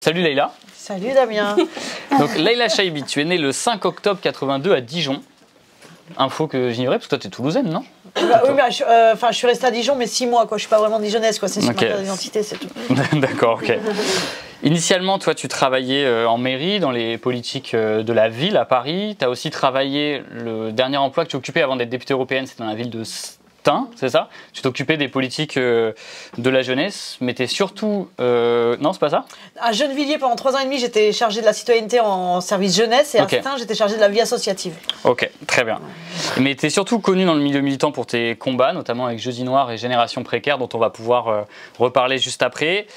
Salut Leïla. Salut Damien. Donc Leïla Chaibi, tu es née le 5 octobre 82 à Dijon. Info que j'ignorais, parce que toi tu es toulousaine, non? Bah, oui, mais je suis restée à Dijon, mais 6 mois, quoi. Je suis pas vraiment dijonnaise, quoi. C'est sur ma carte d'identité, c'est tout. D'accord, ok. Initialement, toi, tu travaillais en mairie, dans les politiques de la ville à Paris. Tu as aussi travaillé, le dernier emploi que tu occupais avant d'être députée européenne, c'était dans la ville de Stein, c'est ça? Tu t'occupais des politiques de la jeunesse, mais tu es surtout... Non, c'est pas ça? À Gennevilliers, pendant 3 ans et demi, j'étais chargée de la citoyenneté en service jeunesse, et à Stein, j'étais chargée de la vie associative. Ok, très bien. Mais tu es surtout connue dans le milieu militant pour tes combats, notamment avec Jeudi Noir et Génération Précaire, dont on va pouvoir reparler juste après.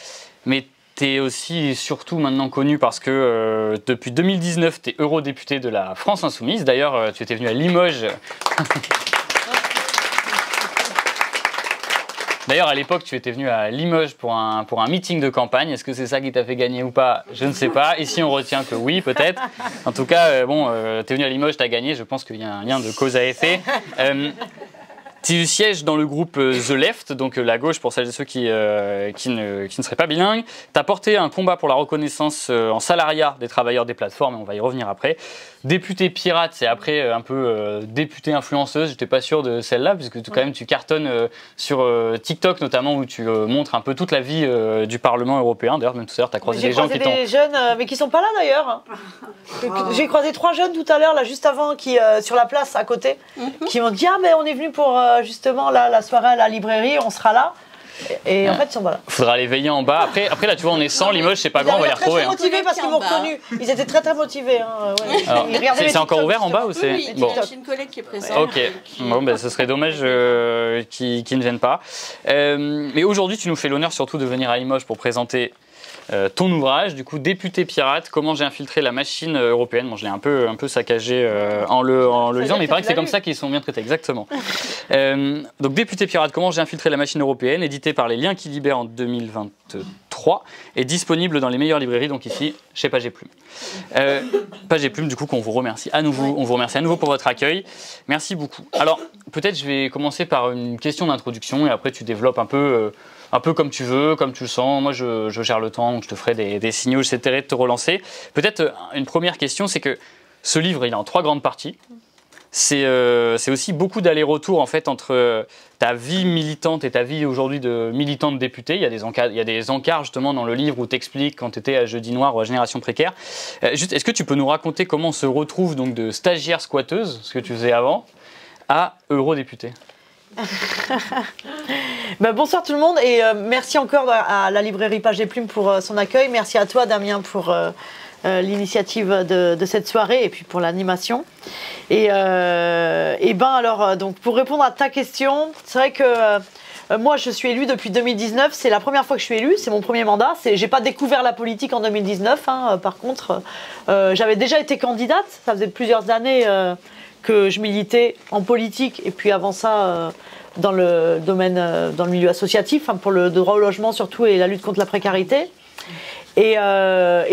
Mais tu es aussi surtout maintenant connue parce que depuis 2019, tu es eurodéputée de la France Insoumise. D'ailleurs, tu étais venue à Limoges. D'ailleurs, à l'époque, tu étais venu à Limoges pour un meeting de campagne. Est-ce que c'est ça qui t'a fait gagner ou pas? Je ne sais pas. Ici, on retient que oui, peut-être. En tout cas, tu es venu à Limoges, tu as gagné. Je pense qu'il y a un lien de cause à effet. Tu sièges dans le groupe The Left, donc la gauche pour celles et ceux qui ne seraient pas bilingues. Tu as porté un combat pour la reconnaissance en salariat des travailleurs des plateformes, on va y revenir après. Députée pirate, c'est après un peu députée influenceuse, j'étais pas sûr de celle-là, puisque quand même tu cartonnes sur TikTok notamment, où tu montres un peu toute la vie du Parlement européen. D'ailleurs, même tout à l'heure, tu as croisé des gens qui t'ont... J'ai croisé des jeunes, mais qui sont pas là d'ailleurs. J'ai croisé 3 jeunes tout à l'heure, là, juste avant, qui sur la place à côté, qui m'ont dit « Ah, mais on est venu pour justement là, la soirée à la librairie, on sera là ». Et en fait, ils sont pas là. Faudra les veiller en bas. Après là, tu vois, on est 100, Limoges, c'est pas grand, on va les retrouver. Ils étaient très motivés parce qu'ils m'ont reconnu. Ils étaient très motivés. C'est encore ouvert en bas ou c'est... Oui, j'ai une collègue qui est présente. Ok, bon, ben, ce serait dommage qu'ils ne viennent pas. Mais aujourd'hui, tu nous fais l'honneur surtout de venir à Limoges pour présenter ton ouvrage, du coup, Député pirate, comment j'ai infiltré la machine européenne. Bon, je l'ai un peu saccagé en le lisant, mais il paraît que c'est comme ça qu'ils sont bien traités, exactement. Donc, Député pirate, comment j'ai infiltré la machine européenne, édité par Les Liens qui libèrent en 2023, et disponible dans les meilleures librairies, donc ici, chez Page et Plume. Page et Plume, du coup, qu'on vous remercie à nouveau. On vous remercie à nouveau pour votre accueil. Merci beaucoup. Alors, peut-être je vais commencer par une question d'introduction, et après tu développes un peu comme tu veux, comme tu le sens. Moi, je gère le temps, donc je te ferai des signaux, j'essaierai de te relancer. Peut-être une première question, c'est que ce livre, il est en 3 grandes parties. C'est aussi beaucoup d'allers-retours en fait, entre ta vie militante et ta vie aujourd'hui de militante députée. Il y a des encarts justement dans le livre où tu expliques quand tu étais à Jeudi Noir ou à Génération Précaire. Juste, est-ce que tu peux nous raconter comment on se retrouve donc, de stagiaire squatteuse, ce que tu faisais avant, à eurodéputée? Bonsoir tout le monde et merci encore à la librairie Page et Plume pour son accueil. Merci à toi Damien pour l'initiative de cette soirée et puis pour l'animation. Donc pour répondre à ta question, c'est vrai que moi je suis élue depuis 2019, c'est la première fois que je suis élue, c'est mon premier mandat. J'ai pas découvert la politique en 2019, par contre j'avais déjà été candidate, ça faisait plusieurs années que je militais en politique et puis avant ça dans le domaine, dans le milieu associatif, pour le droit au logement surtout et la lutte contre la précarité. Et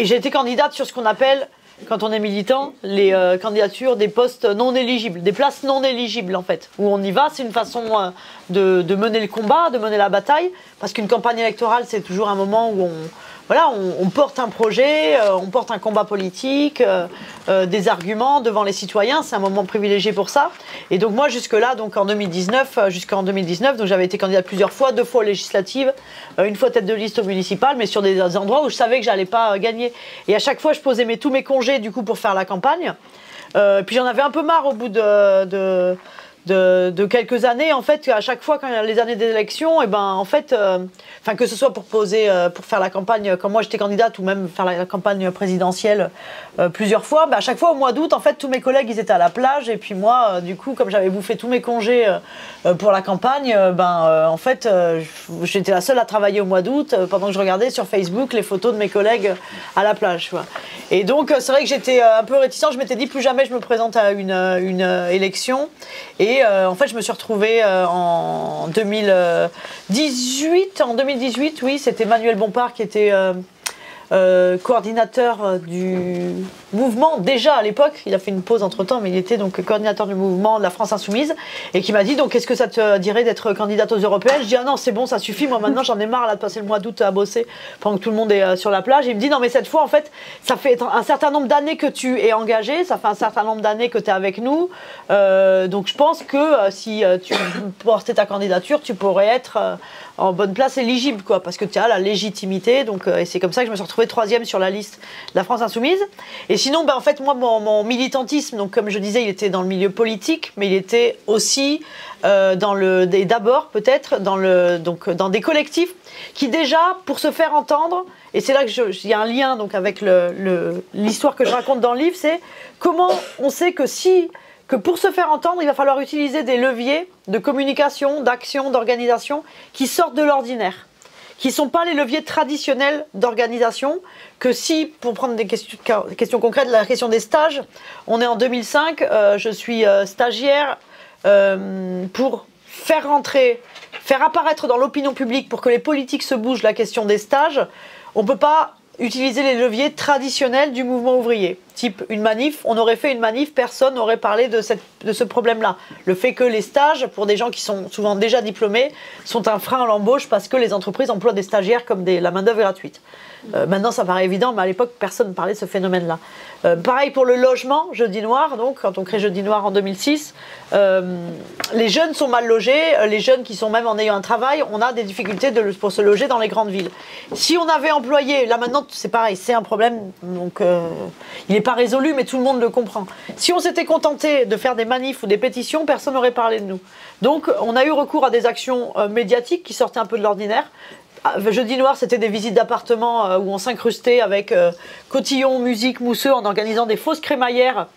j'ai été candidate sur ce qu'on appelle, quand on est militant, les candidatures des postes non éligibles, des places non éligibles en fait, où on y va, c'est une façon de mener le combat, de mener la bataille, parce qu'une campagne électorale c'est toujours un moment où on porte un projet, on porte un combat politique, des arguments devant les citoyens, c'est un moment privilégié pour ça. Et donc moi jusqu'en 2019, donc j'avais été candidate plusieurs fois, 2 fois aux législatives, une fois tête de liste au municipal, mais sur des endroits où je savais que j'allais pas gagner. Et à chaque fois je posais tous mes congés du coup pour faire la campagne. Puis j'en avais un peu marre au bout de quelques années, en fait, à chaque fois quand il y a les années d'élection, que ce soit pour faire la campagne, comme moi j'étais candidate, ou même faire la campagne présidentielle plusieurs fois, à chaque fois au mois d'août, en fait, tous mes collègues ils étaient à la plage, et puis moi, du coup, comme j'avais bouffé tous mes congés pour la campagne, j'étais la seule à travailler au mois d'août, pendant que je regardais sur Facebook les photos de mes collègues à la plage. Et donc, c'est vrai que j'étais un peu réticente, je m'étais dit plus jamais je me présente à une élection. Et en fait, je me suis retrouvée en 2018. En 2018, oui, c'était Manuel Bompard qui était coordinateur du mouvement, déjà à l'époque, il a fait une pause entre-temps, mais il était donc coordinateur du mouvement de la France Insoumise, et qui m'a dit, donc, est-ce que ça te dirait d'être candidate aux européennes? Je dis, ah non, c'est bon, ça suffit, moi maintenant j'en ai marre là, de passer le mois d'août à bosser pendant que tout le monde est sur la plage. Et il me dit, non mais cette fois, en fait, ça fait un certain nombre d'années que tu es engagé, ça fait un certain nombre d'années que tu es avec nous, donc je pense que si tu portais ta candidature, tu pourrais être en bonne place éligible, quoi, parce que tu as la légitimité, donc, et c'est comme ça que je me suis retrouvée 3e sur la liste de la France Insoumise. Et sinon, en fait, moi, mon militantisme, donc comme je disais, il était dans le milieu politique, mais il était aussi d'abord peut-être dans des collectifs qui déjà, pour se faire entendre, et c'est là qu'il y a un lien donc avec l'histoire que je raconte dans le livre, c'est comment on sait que pour se faire entendre, il va falloir utiliser des leviers de communication, d'action, d'organisation qui sortent de l'ordinaire, qui ne sont pas les leviers traditionnels d'organisation, que si, pour prendre des questions concrètes, la question des stages, on est en 2005, je suis stagiaire pour faire apparaître dans l'opinion publique, pour que les politiques se bougent la question des stages, on ne peut pas utiliser les leviers traditionnels du mouvement ouvrier. Type une manif, on aurait fait une manif, personne n'aurait parlé de ce problème-là. Le fait que les stages, pour des gens qui sont souvent déjà diplômés, sont un frein à l'embauche parce que les entreprises emploient des stagiaires comme la main-d'œuvre gratuite. Maintenant, ça paraît évident, mais à l'époque, personne ne parlait de ce phénomène-là. Pareil pour le logement, Jeudi Noir, donc, quand on crée Jeudi Noir en 2006, les jeunes sont mal logés, les jeunes qui sont même en ayant un travail, on a des difficultés pour se loger dans les grandes villes. Si on avait employé, là maintenant, c'est pareil, c'est un problème, donc il n'est pas résolu, mais tout le monde le comprend. Si on s'était contenté de faire des manifs ou des pétitions, personne n'aurait parlé de nous. Donc, on a eu recours à des actions médiatiques qui sortaient un peu de l'ordinaire. Jeudi Noir, c'était des visites d'appartements où on s'incrustait avec cotillon, musique, mousseux, en organisant des fausses crémaillères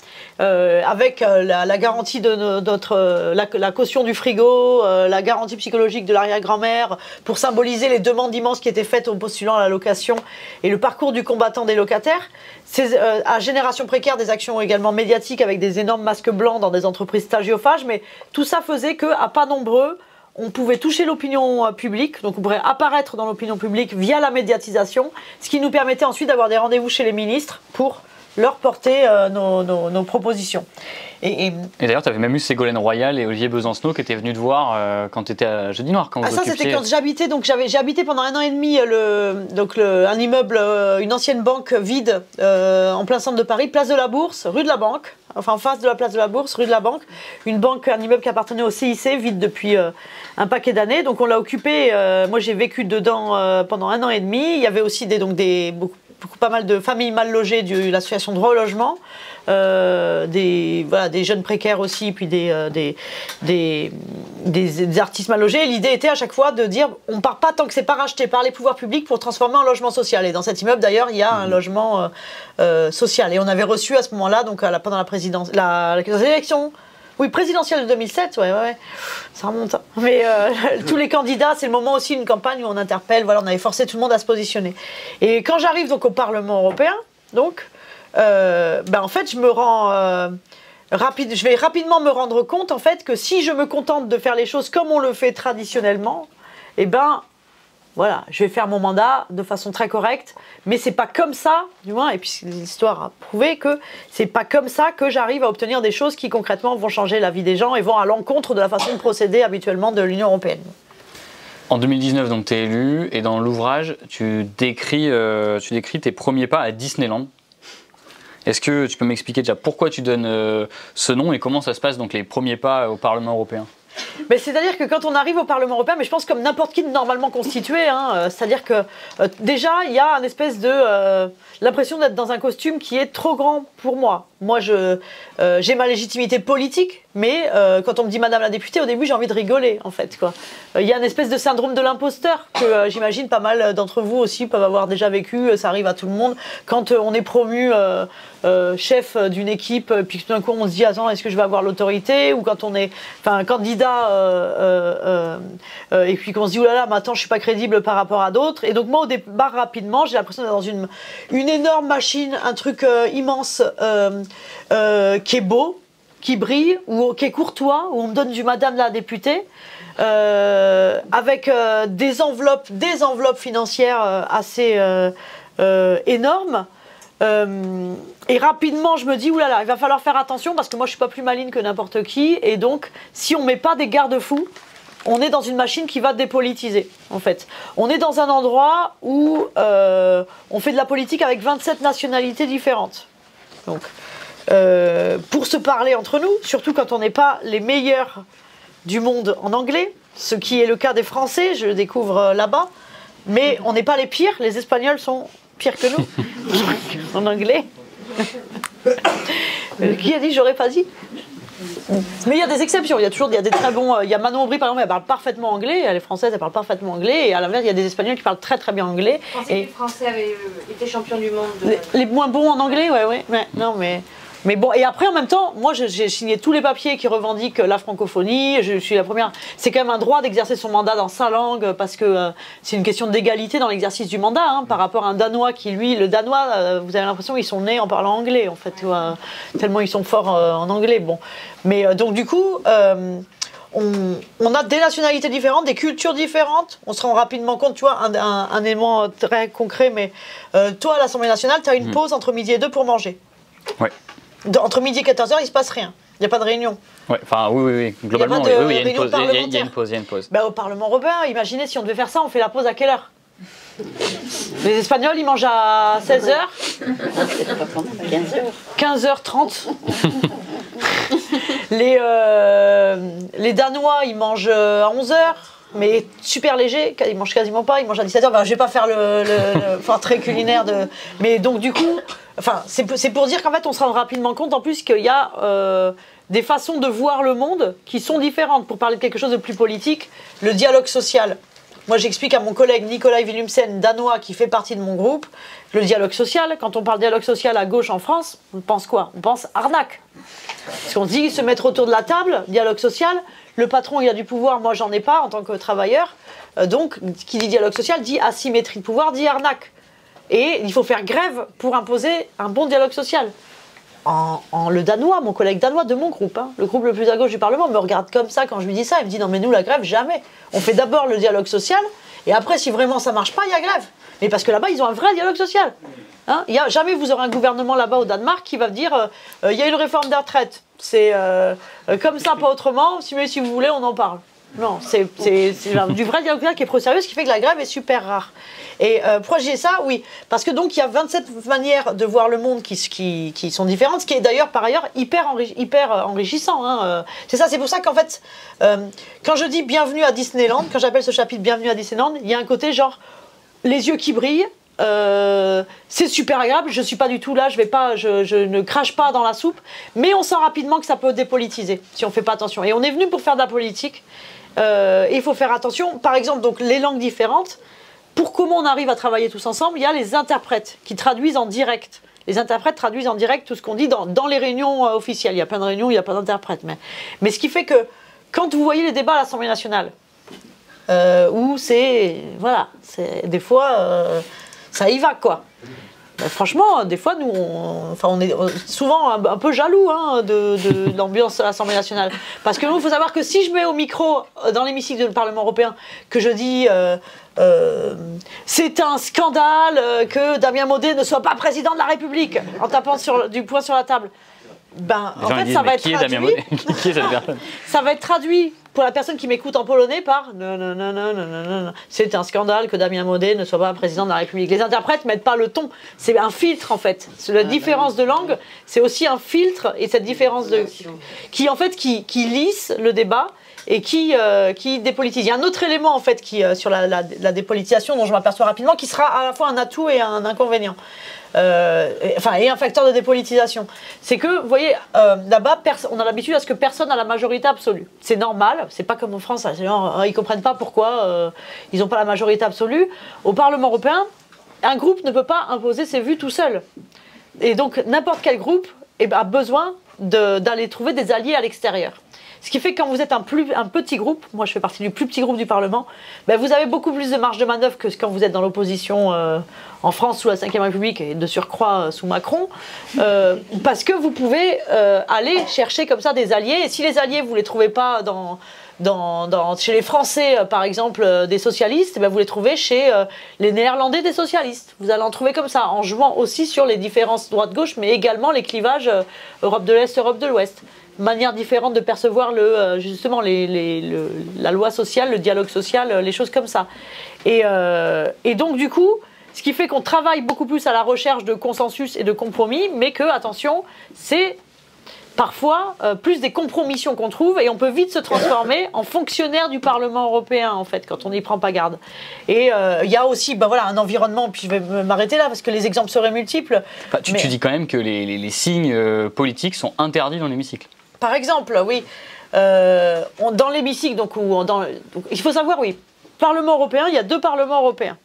avec la garantie de la caution du frigo, la garantie psychologique de l'arrière-grand-mère, pour symboliser les demandes immenses qui étaient faites aux postulants à la location et le parcours du combattant des locataires. À Génération Précaire, des actions également médiatiques avec des énormes masques blancs dans des entreprises stagiophages, mais tout ça faisait qu'à pas nombreux, on pouvait toucher l'opinion publique, donc on pourrait apparaître dans l'opinion publique via la médiatisation, ce qui nous permettait ensuite d'avoir des rendez-vous chez les ministres pour leur porter nos propositions. Et d'ailleurs, tu avais même eu Ségolène Royal et Olivier Besancenot qui étaient venus te voir quand tu étais à Jeudi Noir. Ça, c'était quand j'habitais. Donc, j'ai habité pendant 1 an et demi un immeuble, une ancienne banque vide en plein centre de Paris, place de la Bourse, rue de la Banque, enfin en face de la place de la Bourse, rue de la Banque. Un immeuble qui appartenait au CIC, vide depuis un paquet d'années. Donc, on l'a occupé. Moi, j'ai vécu dedans pendant 1 an et demi. Il y avait aussi pas mal de familles mal logées de l'association Droit au logement, des jeunes précaires aussi, puis des artistes mal logés. L'idée était à chaque fois de dire on ne part pas tant que c'est pas racheté par les pouvoirs publics pour transformer en logement social. Et dans cet immeuble d'ailleurs, il y a un logement social. Et on avait reçu à ce moment-là, donc pendant les élections. Oui, présidentielle de 2007, ouais, ça remonte. Mais tous les candidats, c'est le moment aussi d'une campagne où on interpelle, on avait forcé tout le monde à se positionner. Et quand j'arrive donc au Parlement européen, donc, en fait, je vais rapidement me rendre compte en fait que si je me contente de faire les choses comme on le fait traditionnellement, voilà, je vais faire mon mandat de façon très correcte, mais c'est pas comme ça, du moins, et puis l'histoire a prouvé que c'est pas comme ça que j'arrive à obtenir des choses qui concrètement vont changer la vie des gens et vont à l'encontre de la façon de procéder habituellement de l'Union européenne. En 2019, donc, tu es élu, et dans l'ouvrage, tu décris tes premiers pas à Disneyland. Est-ce que tu peux m'expliquer déjà pourquoi tu donnes ce nom et comment ça se passe, donc les premiers pas au Parlement européen ? C'est-à-dire que quand on arrive au Parlement européen, mais je pense comme n'importe qui de normalement constitué, c'est-à-dire que déjà il y a une espèce de l'impression d'être dans un costume qui est trop grand pour moi. Moi, j'ai ma légitimité politique, mais quand on me dit Madame la députée, au début j'ai envie de rigoler en fait, quoi. Il y a une espèce de syndrome de l'imposteur que j'imagine pas mal d'entre vous aussi peuvent avoir déjà vécu. Ça arrive à tout le monde quand on est promu chef d'une équipe, puis tout d'un coup on se dit attends, est-ce que je vais avoir l'autorité, ou quand on est candidat et puis qu'on se dit oulala, maintenant je suis pas crédible par rapport à d'autres. Et donc moi au départ rapidement j'ai l'impression d'être dans une énorme machine, un truc immense qui est beau, qui brille, ou qui est courtois, où on me donne du Madame la députée, avec des enveloppes financières assez énorme. Et rapidement, je me dis, oulala, il va falloir faire attention parce que moi, je suis pas plus maligne que n'importe qui. Et donc, si on met pas des garde-fous, on est dans une machine qui va dépolitiser, en fait. On est dans un endroit où on fait de la politique avec 27 nationalités différentes. Donc, pour se parler entre nous, surtout quand on n'est pas les meilleurs du monde en anglais, ce qui est le cas des Français, je le découvre là-bas, mais on n'est pas les pires, les Espagnols sont pires que nous, en anglais. Qui a dit, j'aurais pas dit? Mais il y a des exceptions, il y a des très bons. Il y a Manon Aubry par exemple, elle parle parfaitement anglais, elle est française, elle parle parfaitement anglais, et à l'inverse, il y a des Espagnols qui parlent très très bien anglais. Je pensais que les Français avaient été champions du monde. Les moins bons en anglais, ouais, non mais bon, et après en même temps, moi j'ai signé tous les papiers qui revendiquent la francophonie, je suis la première. C'est quand même un droit d'exercer son mandat dans sa langue, parce que c'est une question d'égalité dans l'exercice du mandat, hein, par rapport à un Danois qui, lui, le Danois, vous avez l'impression qu'ils sont nés en parlant anglais, en fait, tellement ils sont forts en anglais. Bon. Mais donc du coup, on a des nationalités différentes, des cultures différentes, on se rend rapidement compte, tu vois, un élément très concret, mais toi, à l'Assemblée nationale, tu as une pause entre midi et 2 pour manger. Ouais. Entre midi et 14h, il ne se passe rien. Il n'y a pas de réunion. Ouais, enfin, oui. Globalement, il y a une pause. Il y a une pause. Bah, au Parlement européen, imaginez si on devait faire ça, on fait la pause à quelle heure? Les Espagnols, ils mangent à 16h. 15h30. Les Danois, ils mangent à 11h. Mais super léger, ils mangent quasiment pas, ils mangent à 17h. Enfin, je vais pas faire le très culinaire de. Mais donc du coup, enfin, c'est pour dire qu'en fait, on se rend rapidement compte en plus qu'il y a des façons de voir le monde qui sont différentes. Pour parler de quelque chose de plus politique, le dialogue social. Moi, j'explique à mon collègue Nikolai Willumsen, danois, qui fait partie de mon groupe, le dialogue social. Quand on parle dialogue social à gauche en France, on pense quoi? On pense arnaque. Parce qu'on se dit se mettre autour de la table, dialogue social. Le patron, il a du pouvoir, moi, j'en ai pas en tant que travailleur. Donc, qui dit dialogue social dit asymétrie de pouvoir, dit arnaque. Et il faut faire grève pour imposer un bon dialogue social. Le Danois, mon collègue danois de mon groupe, hein, le groupe le plus à gauche du Parlement, me regarde comme ça quand je lui dis ça. Il me dit non, mais nous, la grève, jamais. On fait d'abord le dialogue social, et après, si vraiment ça marche pas, il y a grève. Mais parce que là-bas, ils ont un vrai dialogue social. Hein, jamais vous aurez un gouvernement là-bas au Danemark qui va dire il y a une réforme des retraites. C'est comme ça, pas autrement. Mais si vous voulez, on en parle. Non, c'est du vrai dialogue qui est pro-sérieux, ce qui fait que la grève est super rare. Et pourquoi je dis ça? Oui, parce que donc il y a 27 manières de voir le monde qui sont différentes, ce qui est d'ailleurs par ailleurs hyper enrichissant. Hein. C'est ça, c'est pour ça qu'en fait, quand je dis bienvenue à Disneyland, quand j'appelle ce chapitre bienvenue à Disneyland, il y a un côté genre les yeux qui brillent. C'est super agréable, je suis pas du tout là, je ne crache pas dans la soupe, mais on sent rapidement que ça peut dépolitiser si on fait pas attention. Et on est venu pour faire de la politique, et il faut faire attention. Par exemple, donc les langues différentes. Pour comment on arrive à travailler tous ensemble, il y a les interprètes qui traduisent en direct. Les interprètes traduisent en direct tout ce qu'on dit dans les réunions officielles. Il y a plein de réunions, il n'y a pas d'interprètes. Mais ce qui fait que quand vous voyez les débats à l'Assemblée nationale, où des fois, ça y va, quoi. Franchement, des fois, nous, on est souvent un peu jaloux de l'ambiance à l'Assemblée nationale. Parce que nous, il faut savoir que si je mets au micro, dans l'hémicycle du Parlement européen, que je dis c'est un scandale que Damien Maudet ne soit pas président de la République, en tapant du poing sur la table, en fait, ça va être traduit. Qui est cette personne? Ça va être traduit pour la personne qui m'écoute en polonais par non, c'est un scandale que Damien Maudet ne soit pas président de la République. Les interprètes mettent pas le ton, c'est un filtre en fait. La différence de langue, c'est aussi un filtre, et cette différence qui lisse le débat et qui dépolitise. Il y a un autre élément en fait sur la dépolitisation dont je m'aperçois rapidement, qui sera à la fois un atout et un inconvénient. Et un facteur de dépolitisation. C'est que, vous voyez, là-bas, on a l'habitude à ce que personne n'a la majorité absolue. C'est normal, c'est pas comme en France, ils comprennent pas pourquoi ils n'ont pas la majorité absolue. Au Parlement européen, un groupe ne peut pas imposer ses vues tout seul. Et donc, n'importe quel groupe a besoin d'aller trouver des alliés à l'extérieur. Ce qui fait que quand vous êtes un petit groupe, moi je fais partie du plus petit groupe du Parlement, vous avez beaucoup plus de marge de manœuvre que quand vous êtes dans l'opposition en France sous la Ve République et de surcroît sous Macron, parce que vous pouvez aller chercher comme ça des alliés, et si les alliés vous ne les trouvez pas dans chez les Français, par exemple, des socialistes, eh bien, vous les trouvez chez les Néerlandais des socialistes. Vous allez en trouver comme ça, en jouant aussi sur les différences droite-gauche, mais également les clivages Europe de l'Est, Europe de l'Ouest. Manière différente de percevoir justement la loi sociale, le dialogue social, les choses comme ça. Et donc, du coup, ce qui fait qu'on travaille beaucoup plus à la recherche de consensus et de compromis, mais que, attention, c'est parfois plus des compromissions qu'on trouve et on peut vite se transformer en fonctionnaire du Parlement européen en fait quand on n'y prend pas garde. Et il y a aussi voilà, un environnement, puis je vais m'arrêter là parce que les exemples seraient multiples. Tu dis quand même que les signes politiques sont interdits dans l'hémicycle. Par exemple, oui, dans l'hémicycle, donc il faut savoir, oui, Parlement européen, il y a 2 parlements européens.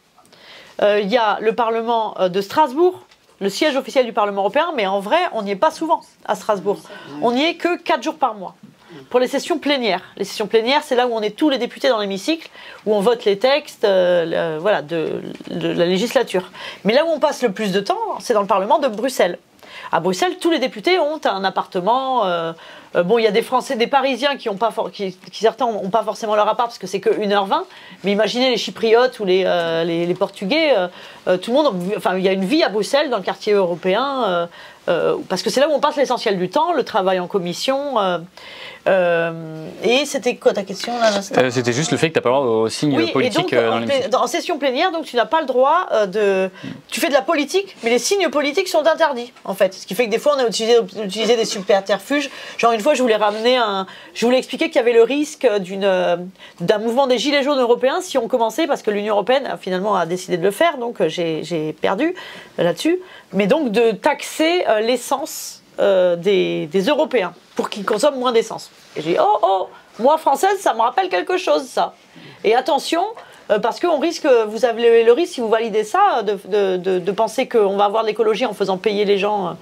Il y a le Parlement de Strasbourg, le siège officiel du Parlement européen, mais en vrai, on n'y est pas souvent à Strasbourg. On n'y est que 4 jours par mois. Pour les sessions plénières. Les sessions plénières, c'est là où on est tous les députés dans l'hémicycle, où on vote les textes voilà, de la législature. Mais là où on passe le plus de temps, c'est dans le Parlement de Bruxelles. À Bruxelles, tous les députés ont un appartement. Bon, il y a des Français, des Parisiens qui certains n'ont pas forcément leur appart parce que c'est que 1h20. Mais imaginez les Chypriotes ou les Portugais. Tout le monde, enfin, il y a une vie à Bruxelles, dans le quartier européen, parce que c'est là où on passe l'essentiel du temps, le travail en commission. Et c'était quoi ta question là? C'était juste le fait que tu n'as pas le droit aux signes politiques dans l'hémicycle. En session plénière, donc tu n'as pas le droit Tu fais de la politique, mais les signes politiques sont interdits, en fait. Ce qui fait que des fois, on a utilisé des subterfuges. Genre, une fois, je voulais expliquer qu'il y avait le risque d'un mouvement des Gilets jaunes européens si on commençait, parce que l'Union européenne, finalement, a décidé de le faire, donc j'ai perdu là-dessus. Mais donc, de taxer l'essence des Européens pour qu'ils consomment moins d'essence. Et j'ai dit, moi, française, ça me rappelle quelque chose, ça. Et attention, parce qu'on risque, vous avez le risque, si vous validez ça, de penser qu'on va avoir de l'écologie en faisant payer les gens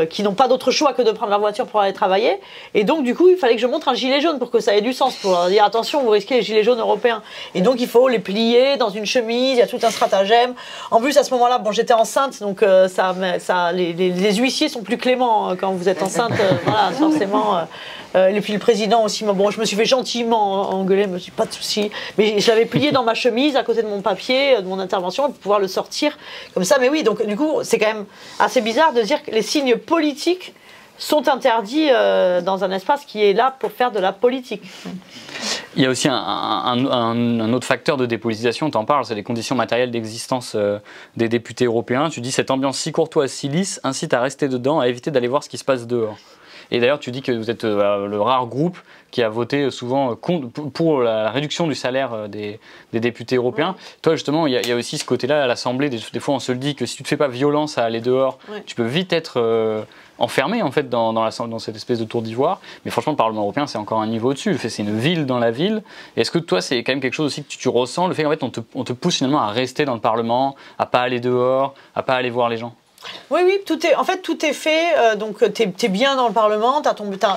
qui n'ont pas d'autre choix que de prendre leur voiture pour aller travailler. Et donc, du coup, il fallait que je montre un gilet jaune pour que ça ait du sens, pour leur dire, attention, vous risquez les gilets jaunes européens. Et donc, il faut les plier dans une chemise, il y a tout un stratagème. En plus, à ce moment-là, bon, j'étais enceinte, donc les huissiers sont plus cléments quand vous êtes enceinte, voilà, forcément. Et puis le président aussi, bon, je me suis fait gentiment engueuler, je me suis pas de souci, mais je l'avais plié dans ma chemise à côté de mon papier, de mon intervention, pour pouvoir le sortir comme ça. Mais oui, donc du coup, c'est quand même assez bizarre de dire que les signes politiques sont interdits dans un espace qui est là pour faire de la politique. Il y a aussi un autre facteur de dépolitisation, tu en parles, c'est les conditions matérielles d'existence des députés européens. Tu dis cette ambiance si courtoise, si lisse, incite à rester dedans, à éviter d'aller voir ce qui se passe dehors. Et d'ailleurs, tu dis que vous êtes le rare groupe qui a voté souvent pour la réduction du salaire des députés européens. Ouais. Toi, justement, il y a aussi ce côté-là à l'Assemblée. Des fois, on se le dit que si tu ne te fais pas violence à aller dehors, tu peux vite être enfermé en fait, dans cette espèce de tour d'ivoire. Mais franchement, le Parlement européen, c'est encore un niveau au-dessus. C'est une ville dans la ville. Est-ce que toi, c'est quand même quelque chose aussi que tu ressens, le fait qu'en fait, on te pousse finalement à rester dans le Parlement, à ne pas aller dehors, à ne pas aller voir les gens? Oui, tout est fait. Donc, tu es bien dans le Parlement.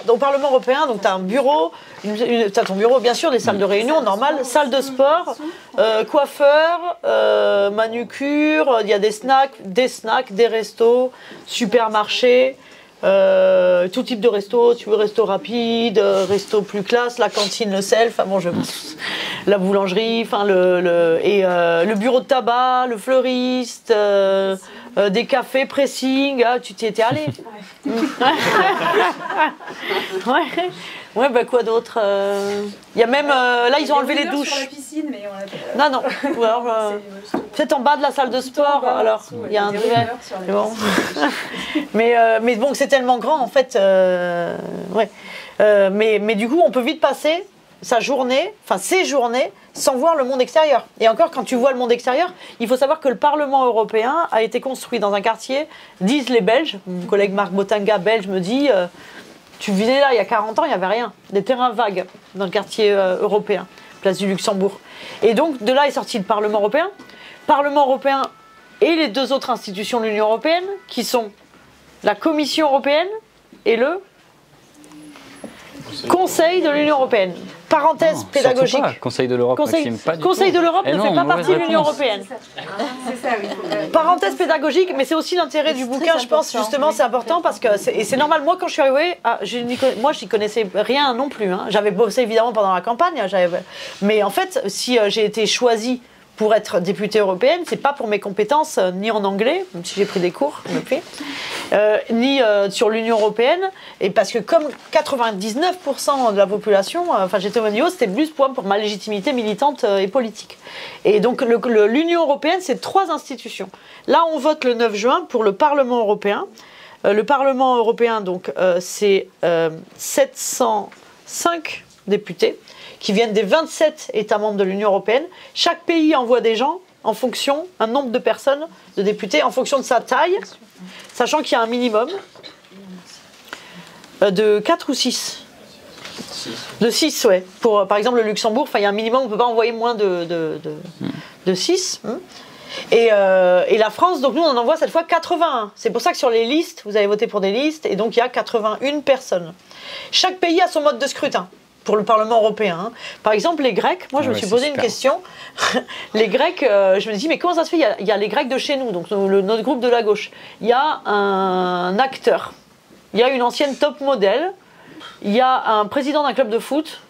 Au Parlement européen, tu as un bureau. Tu as ton bureau, bien sûr, des salles de réunion normales, salle de sport, coiffeur, manucure. Il y a des snacks, des restos, supermarchés. Tout type de resto, tu veux resto rapide, resto plus classe, la cantine, le self, la boulangerie, le bureau de tabac, le fleuriste, des cafés pressing, tu t'y étais allé. Ouais, bah quoi d'autre il y a même, là ils ont enlevé les douches. Sur la piscine, mais on a... Non. Ou alors, peut-être en bas de la salle de sport, alors il y a un duvet. Mais bon, c'est tellement grand en fait. Mais du coup, on peut vite passer ces journées, sans voir le monde extérieur. Et encore, quand tu vois le monde extérieur, il faut savoir que le Parlement européen a été construit dans un quartier, disent les Belges. Mon collègue Marc Botanga, belge, me dit... Tu venais là, il y a 40 ans, il n'y avait rien. Des terrains vagues dans le quartier européen, place du Luxembourg. Et donc, de là est sorti le Parlement européen. Parlement européen et les 2 autres institutions de l'Union européenne, qui sont la Commission européenne et le Conseil de l'Union européenne. Parenthèse Non, pédagogique. surtout pas. Conseil de l'Europe, Maxime, pas du Conseil tout. de l'Europe Eh ne non, fait pas mauvaise partie de l'Union réponse. européenne. C'est ça, oui. Parenthèse pédagogique, mais c'est aussi l'intérêt du bouquin, je pense, justement, c'est important parce que c'est normal. Moi, quand je suis arrivée, moi, je n'y connaissais rien non plus. Hein. J'avais bossé évidemment pendant la campagne, mais en fait, si j'ai été choisie pour être députée européenne, c'est pas pour mes compétences ni en anglais, même si j'ai pris des cours, ni sur l'Union européenne, et parce que comme 99% de la population, enfin j'étais au niveau, c'était plus pour ma légitimité militante et politique. Et donc l'Union européenne, c'est 3 institutions. Là, on vote le 9 juin pour le Parlement européen. Le Parlement européen, donc, c'est 705 députés qui viennent des 27 États membres de l'Union européenne. Chaque pays envoie des gens en fonction, un nombre de personnes, de députés, en fonction de sa taille, sachant qu'il y a un minimum de 4 ou 6. De 6, ouais. Pour, par exemple, le Luxembourg, il y a un minimum, on ne peut pas envoyer moins de 6. Et la France, donc nous, on en envoie cette fois 81. C'est pour ça que sur les listes, vous avez voté pour des listes, et donc il y a 81 personnes. Chaque pays a son mode de scrutin. Pour le Parlement européen. Hein. Par exemple, les Grecs, moi je me suis posé une question. Les Grecs, je me dis, mais comment ça se fait? Il y a les Grecs de chez nous, donc notre groupe de la gauche. Il y a un acteur, il y a une ancienne top modèle, il y a un président d'un club de foot.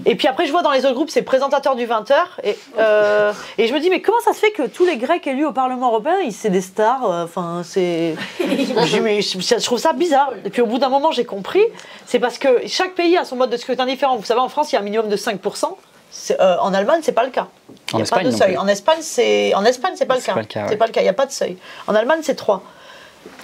Et puis après, je vois dans les autres groupes, c'est présentateur du 20h. Et je me dis, mais comment ça se fait que tous les Grecs élus au Parlement européen, c'est des stars? Enfin, je trouve ça bizarre. Et puis au bout d'un moment, j'ai compris. C'est parce que chaque pays a son mode de scrutin différent. Vous savez, en France, il y a un minimum de 5%. En Allemagne, c'est pas le cas. Il n'y a pas de seuil. En Espagne, c'est pas le cas. C'est pas le cas. Il n'y a pas de seuil. En Allemagne, c'est 3.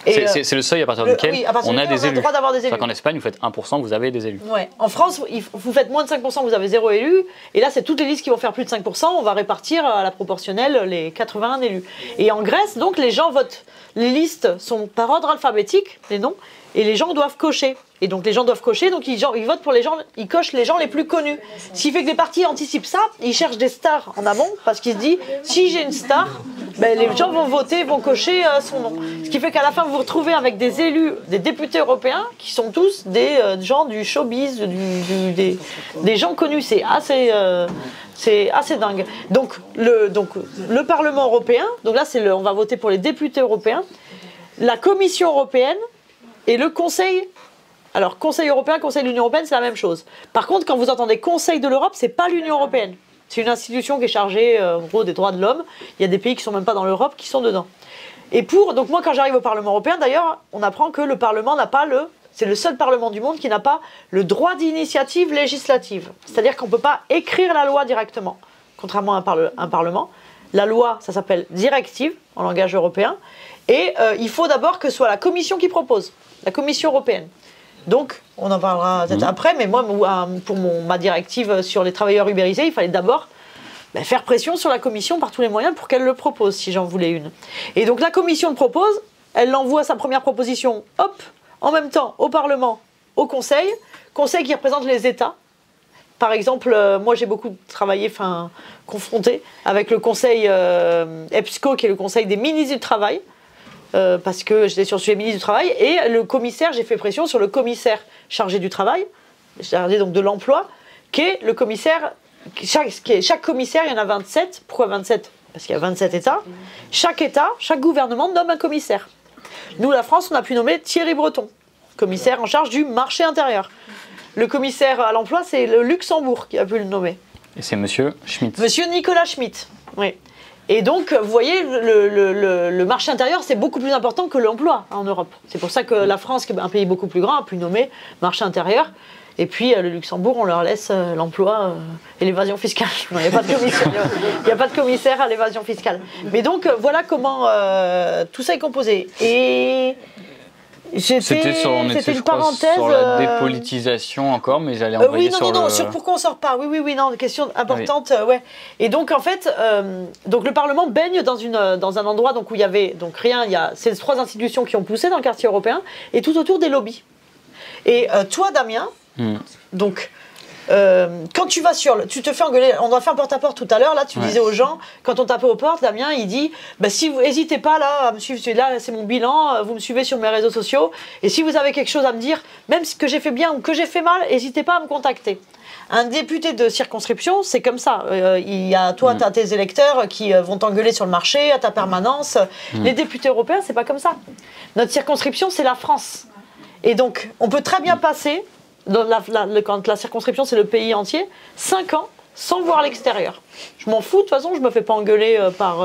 C'est le seuil à partir duquel on a des élus. Droit d'avoir des élus. C'est-à-dire qu'en Espagne, vous faites 1%, vous avez des élus. Ouais. En France, vous faites moins de 5%, vous avez 0 élu. Et là, c'est toutes les listes qui vont faire plus de 5%. On va répartir à la proportionnelle les 81 élus. Et en Grèce, donc, les gens votent. Les listes sont par ordre alphabétique, les noms, et les gens doivent cocher. Et donc les gens doivent cocher, donc ils votent pour les gens, ils cochent les gens les plus connus. Ce qui fait que les partis anticipent ça, ils cherchent des stars en amont, parce qu'ils se disent, si j'ai une star, ben, les gens vont voter, vont cocher son nom. Ce qui fait qu'à la fin, vous vous retrouvez avec des élus, des députés européens, qui sont tous des gens du showbiz, des gens connus. C'est assez dingue. Donc le Parlement européen, donc là on va voter pour les députés européens, la Commission européenne et le Conseil. Alors, Conseil européen, Conseil de l'Union européenne, c'est la même chose. Par contre, quand vous entendez Conseil de l'Europe, c'est pas l'Union européenne. C'est une institution qui est chargée, en gros, des droits de l'homme. Il y a des pays qui sont même pas dans l'Europe qui sont dedans. Et donc moi, quand j'arrive au Parlement européen, d'ailleurs, on apprend que le Parlement n'a pas c'est le seul Parlement du monde qui n'a pas le droit d'initiative législative. C'est-à-dire qu'on ne peut pas écrire la loi directement, contrairement à un Parlement. La loi, ça s'appelle directive, en langage européen. Et il faut d'abord que ce soit la Commission qui propose, la Commission européenne. Donc, on en parlera peut-être après, mais moi, pour ma directive sur les travailleurs ubérisés, il fallait d'abord faire pression sur la Commission par tous les moyens pour qu'elle le propose, si j'en voulais une. Et donc, la Commission le propose, elle envoie sa première proposition, hop, en même temps, au Parlement, au Conseil qui représente les États. Par exemple, moi, j'ai beaucoup travaillé, confronté avec le Conseil EPSCO, qui est le Conseil des ministres du Travail, parce que j'étais sur le sujet ministre du Travail, et le commissaire, j'ai fait pression sur le commissaire chargé du travail, chargé donc de l'emploi, qui est le commissaire, chaque commissaire, il y en a 27. Pourquoi 27 ? Parce qu'il y a 27 États. Chaque État, chaque gouvernement nomme un commissaire. Nous, la France, on a pu nommer Thierry Breton, commissaire en charge du marché intérieur. Le commissaire à l'emploi, c'est le Luxembourg qui a pu le nommer. Et c'est Monsieur Schmitt. Monsieur Nicolas Schmitt, oui. Et donc, vous voyez, le marché intérieur, c'est beaucoup plus important que l'emploi en Europe. C'est pour ça que la France, qui est un pays beaucoup plus grand, a pu nommer marché intérieur. Et puis, le Luxembourg, on leur laisse l'emploi et l'évasion fiscale. Il n'y a pas de commissaire à l'évasion fiscale. Mais donc, voilà comment tout ça est composé. Et... C'était une parenthèse sur la dépolitisation encore, mais j'allais envoyer sur pourquoi on sort pas. Oui, non, question importante, ouais. Et donc en fait, donc le Parlement baigne dans un endroit donc où il y avait donc rien. Il y a ces 3 institutions qui ont poussé dans le quartier européen et tout autour des lobbies. Et toi, Damien, donc quand tu vas tu te fais engueuler, on a fait un porte-à-porte tout à l'heure, là tu disais aux gens, quand on tapait aux portes, Damien il dit, si vous n'hésitez pas là à me suivre, là c'est mon bilan, vous me suivez sur mes réseaux sociaux, et si vous avez quelque chose à me dire, même ce que j'ai fait bien ou que j'ai fait mal, n'hésitez pas à me contacter. Un député de circonscription, c'est comme ça. Toi, tu as tes électeurs qui vont t'engueuler sur le marché, à ta permanence. Les députés européens, c'est pas comme ça. Notre circonscription, c'est la France. Et donc, on peut très bien passer, quand la circonscription, c'est le pays entier, 5 ans sans voir l'extérieur. Je m'en fous, de toute façon, je me fais pas engueuler par...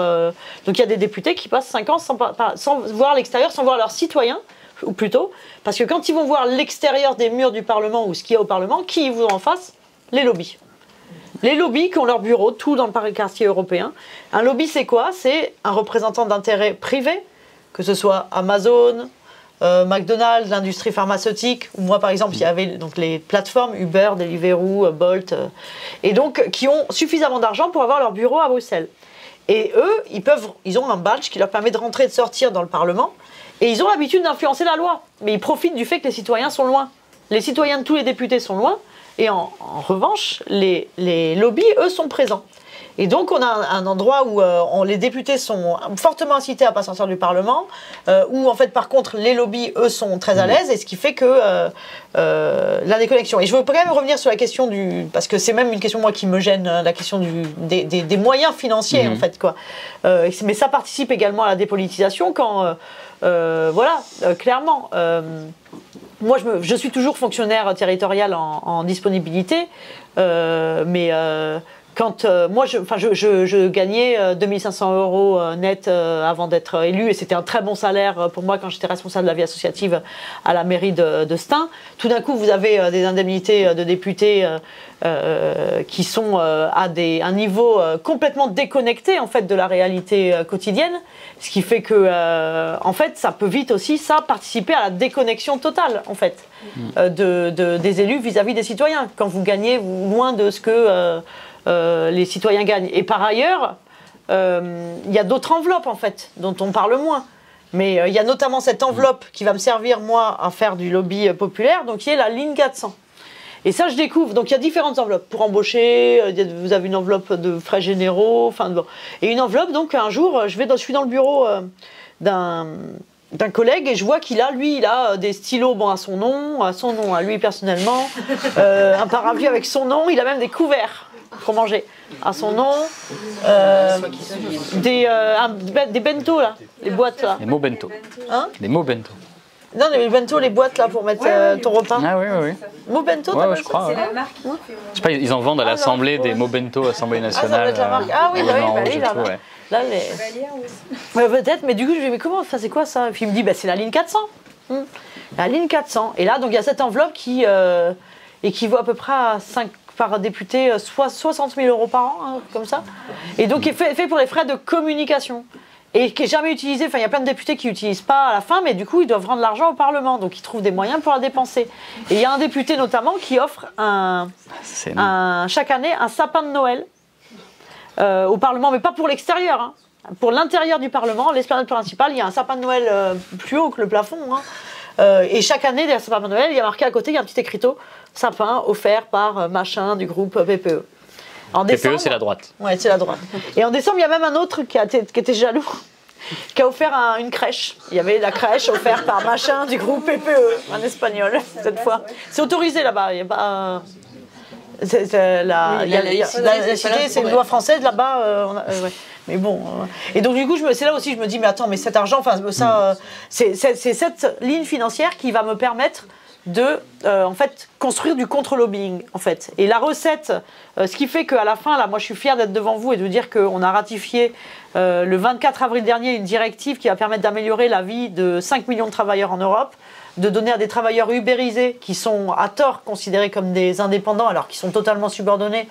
Donc, il y a des députés qui passent 5 ans sans voir l'extérieur, sans voir leurs citoyens, ou plutôt, parce que quand ils vont voir l'extérieur des murs du Parlement ou ce qu'il y a au Parlement, qui ils voient en face ? Les lobbies. Les lobbies qui ont leur bureau, tout dans le quartier européen. Un lobby, c'est quoi? C'est un représentant d'intérêt privé, que ce soit Amazon, McDonald's, l'industrie pharmaceutique, ou moi par exemple, il y avait donc les plateformes Uber, Deliveroo, Bolt, et donc qui ont suffisamment d'argent pour avoir leur bureau à Bruxelles. Et eux, ils ont un badge qui leur permet de rentrer et de sortir dans le Parlement, et ils ont l'habitude d'influencer la loi. Mais ils profitent du fait que les citoyens sont loin. Les citoyens de tous les députés sont loin, et en revanche, les lobbies, eux, sont présents. Et donc, on a un endroit où les députés sont fortement incités à ne pas sortir du Parlement, où, en fait, par contre, les lobbies, eux, sont très à l'aise, et ce qui fait que la déconnexion. Et je veux quand même revenir sur la question parce que c'est même une question, moi, qui me gêne, la question des moyens financiers, en fait, quoi. Mais ça participe également à la dépolitisation quand, clairement... moi, je suis toujours fonctionnaire territorial en disponibilité, mais quand moi, je gagnais 2500 € net avant d'être élu, et c'était un très bon salaire pour moi quand j'étais responsable de la vie associative à la mairie de Stein. Tout d'un coup, vous avez des indemnités de députés qui sont à un niveau complètement déconnecté en fait de la réalité quotidienne, ce qui fait que en fait ça peut vite aussi participer à la déconnexion totale en fait des élus vis-à-vis des citoyens quand vous gagnez loin de ce que les citoyens gagnent. Et par ailleurs, il y a d'autres enveloppes en fait dont on parle moins. Mais il y a notamment cette enveloppe qui va me servir moi à faire du lobby populaire, donc qui est la ligne 400. Et ça, je découvre. Donc, il y a différentes enveloppes. Pour embaucher, vous avez une enveloppe de frais généraux. Et une enveloppe, donc, un jour, je suis dans le bureau d'un collègue et je vois qu'il a des stylos à son nom, à lui personnellement, un parapluie avec son nom. Il a même des couverts pour manger à son nom, des bento, là, les boîtes, là. Les mots bento. Hein? Les mots bento. Non, les bento, les boîtes là pour mettre ton repas. Ah oui. Mot bento, ouais, je crois. C'est la marque qui fait Je sais pas, ils en vendent à l'Assemblée des mots bento, Assemblée nationale. Ça doit être la marque. Ah oui, là, peut-être, mais du coup, je lui dis, mais comment, c'est quoi ça? Et puis il me dit, c'est la ligne 400. La ligne 400. Et là, donc il y a cette enveloppe qui équivaut à peu près à 5 par député, 60 000 € par an, hein, comme ça. Et donc, qui est fait pour les frais de communication. Et qui n'est jamais utilisé, il y a plein de députés qui n'utilisent pas à la fin, mais du coup, ils doivent rendre l'argent au Parlement, donc ils trouvent des moyens pour la dépenser. Et il y a un député notamment qui offre chaque année un sapin de Noël au Parlement, mais pas pour l'extérieur, hein. Pour l'intérieur du Parlement, l'esplanade principale, il y a un sapin de Noël plus haut que le plafond, hein. Et chaque année, des sapins de Noël, il y a marqué à côté, il y a un petit écriteau, sapin offert par machin du groupe PPE. En décembre, PPE, c'est la droite. Ouais, c'est la droite. Et en décembre, il y a même un autre qui était jaloux, qui a offert une crèche. Il y avait la crèche offerte par machin du groupe PPE, un espagnol, cette fois. C'est autorisé là-bas, il n'y a pas... La cité, c'est une loi française là-bas. Ouais. Mais bon. Et donc, du coup, c'est là aussi, je me dis, mais attends, mais cet argent, c'est cette ligne financière qui va me permettre de en fait construire du contre-lobbying en fait. Et la recette, ce qui fait qu'à la fin là, moi je suis fière d'être devant vous et de dire qu'on a ratifié le 24 avril dernier une directive qui va permettre d'améliorer la vie de 5 millions de travailleurs en Europe, de donner à des travailleurs ubérisés qui sont à tort considérés comme des indépendants alors qu'ils sont totalement subordonnés,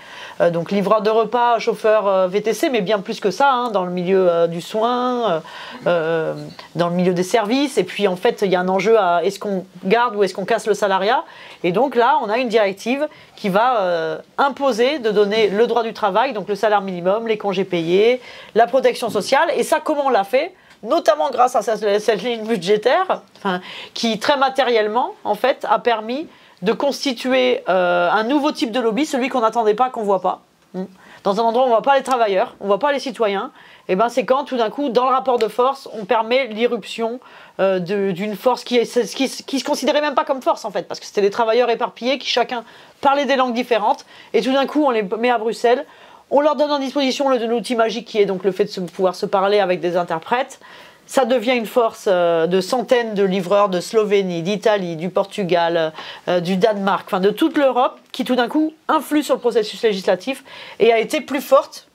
donc livreurs de repas, chauffeurs VTC, mais bien plus que ça, hein, dans le milieu du soin, dans le milieu des services. Et puis en fait, il y a un enjeu à est-ce qu'on garde ou est-ce qu'on casse le salariat. Et donc là, on a une directive qui va imposer de donner le droit du travail, donc le salaire minimum, les congés payés, la protection sociale. Et ça, comment on l'a fait ? Notamment grâce à cette ligne budgétaire, qui très matériellement, en fait, a permis de constituer un nouveau type de lobby, celui qu'on n'attendait pas, qu'on ne voit pas. Dans un endroit où on ne voit pas les travailleurs, on ne voit pas les citoyens, et ben c'est quand tout d'un coup, dans le rapport de force, on permet l'irruption d'une force qui se considérait même pas comme force en fait, parce que c'était des travailleurs éparpillés qui chacun parlait des langues différentes, et tout d'un coup on les met à Bruxelles, on leur donne en disposition l'outil magique qui est donc le fait de pouvoir se parler avec des interprètes. Ça devient une force de centaines de livreurs de Slovénie, d'Italie, du Portugal, du Danemark, enfin de toute l'Europe, qui tout d'un coup influe sur le processus législatif et a été plus forte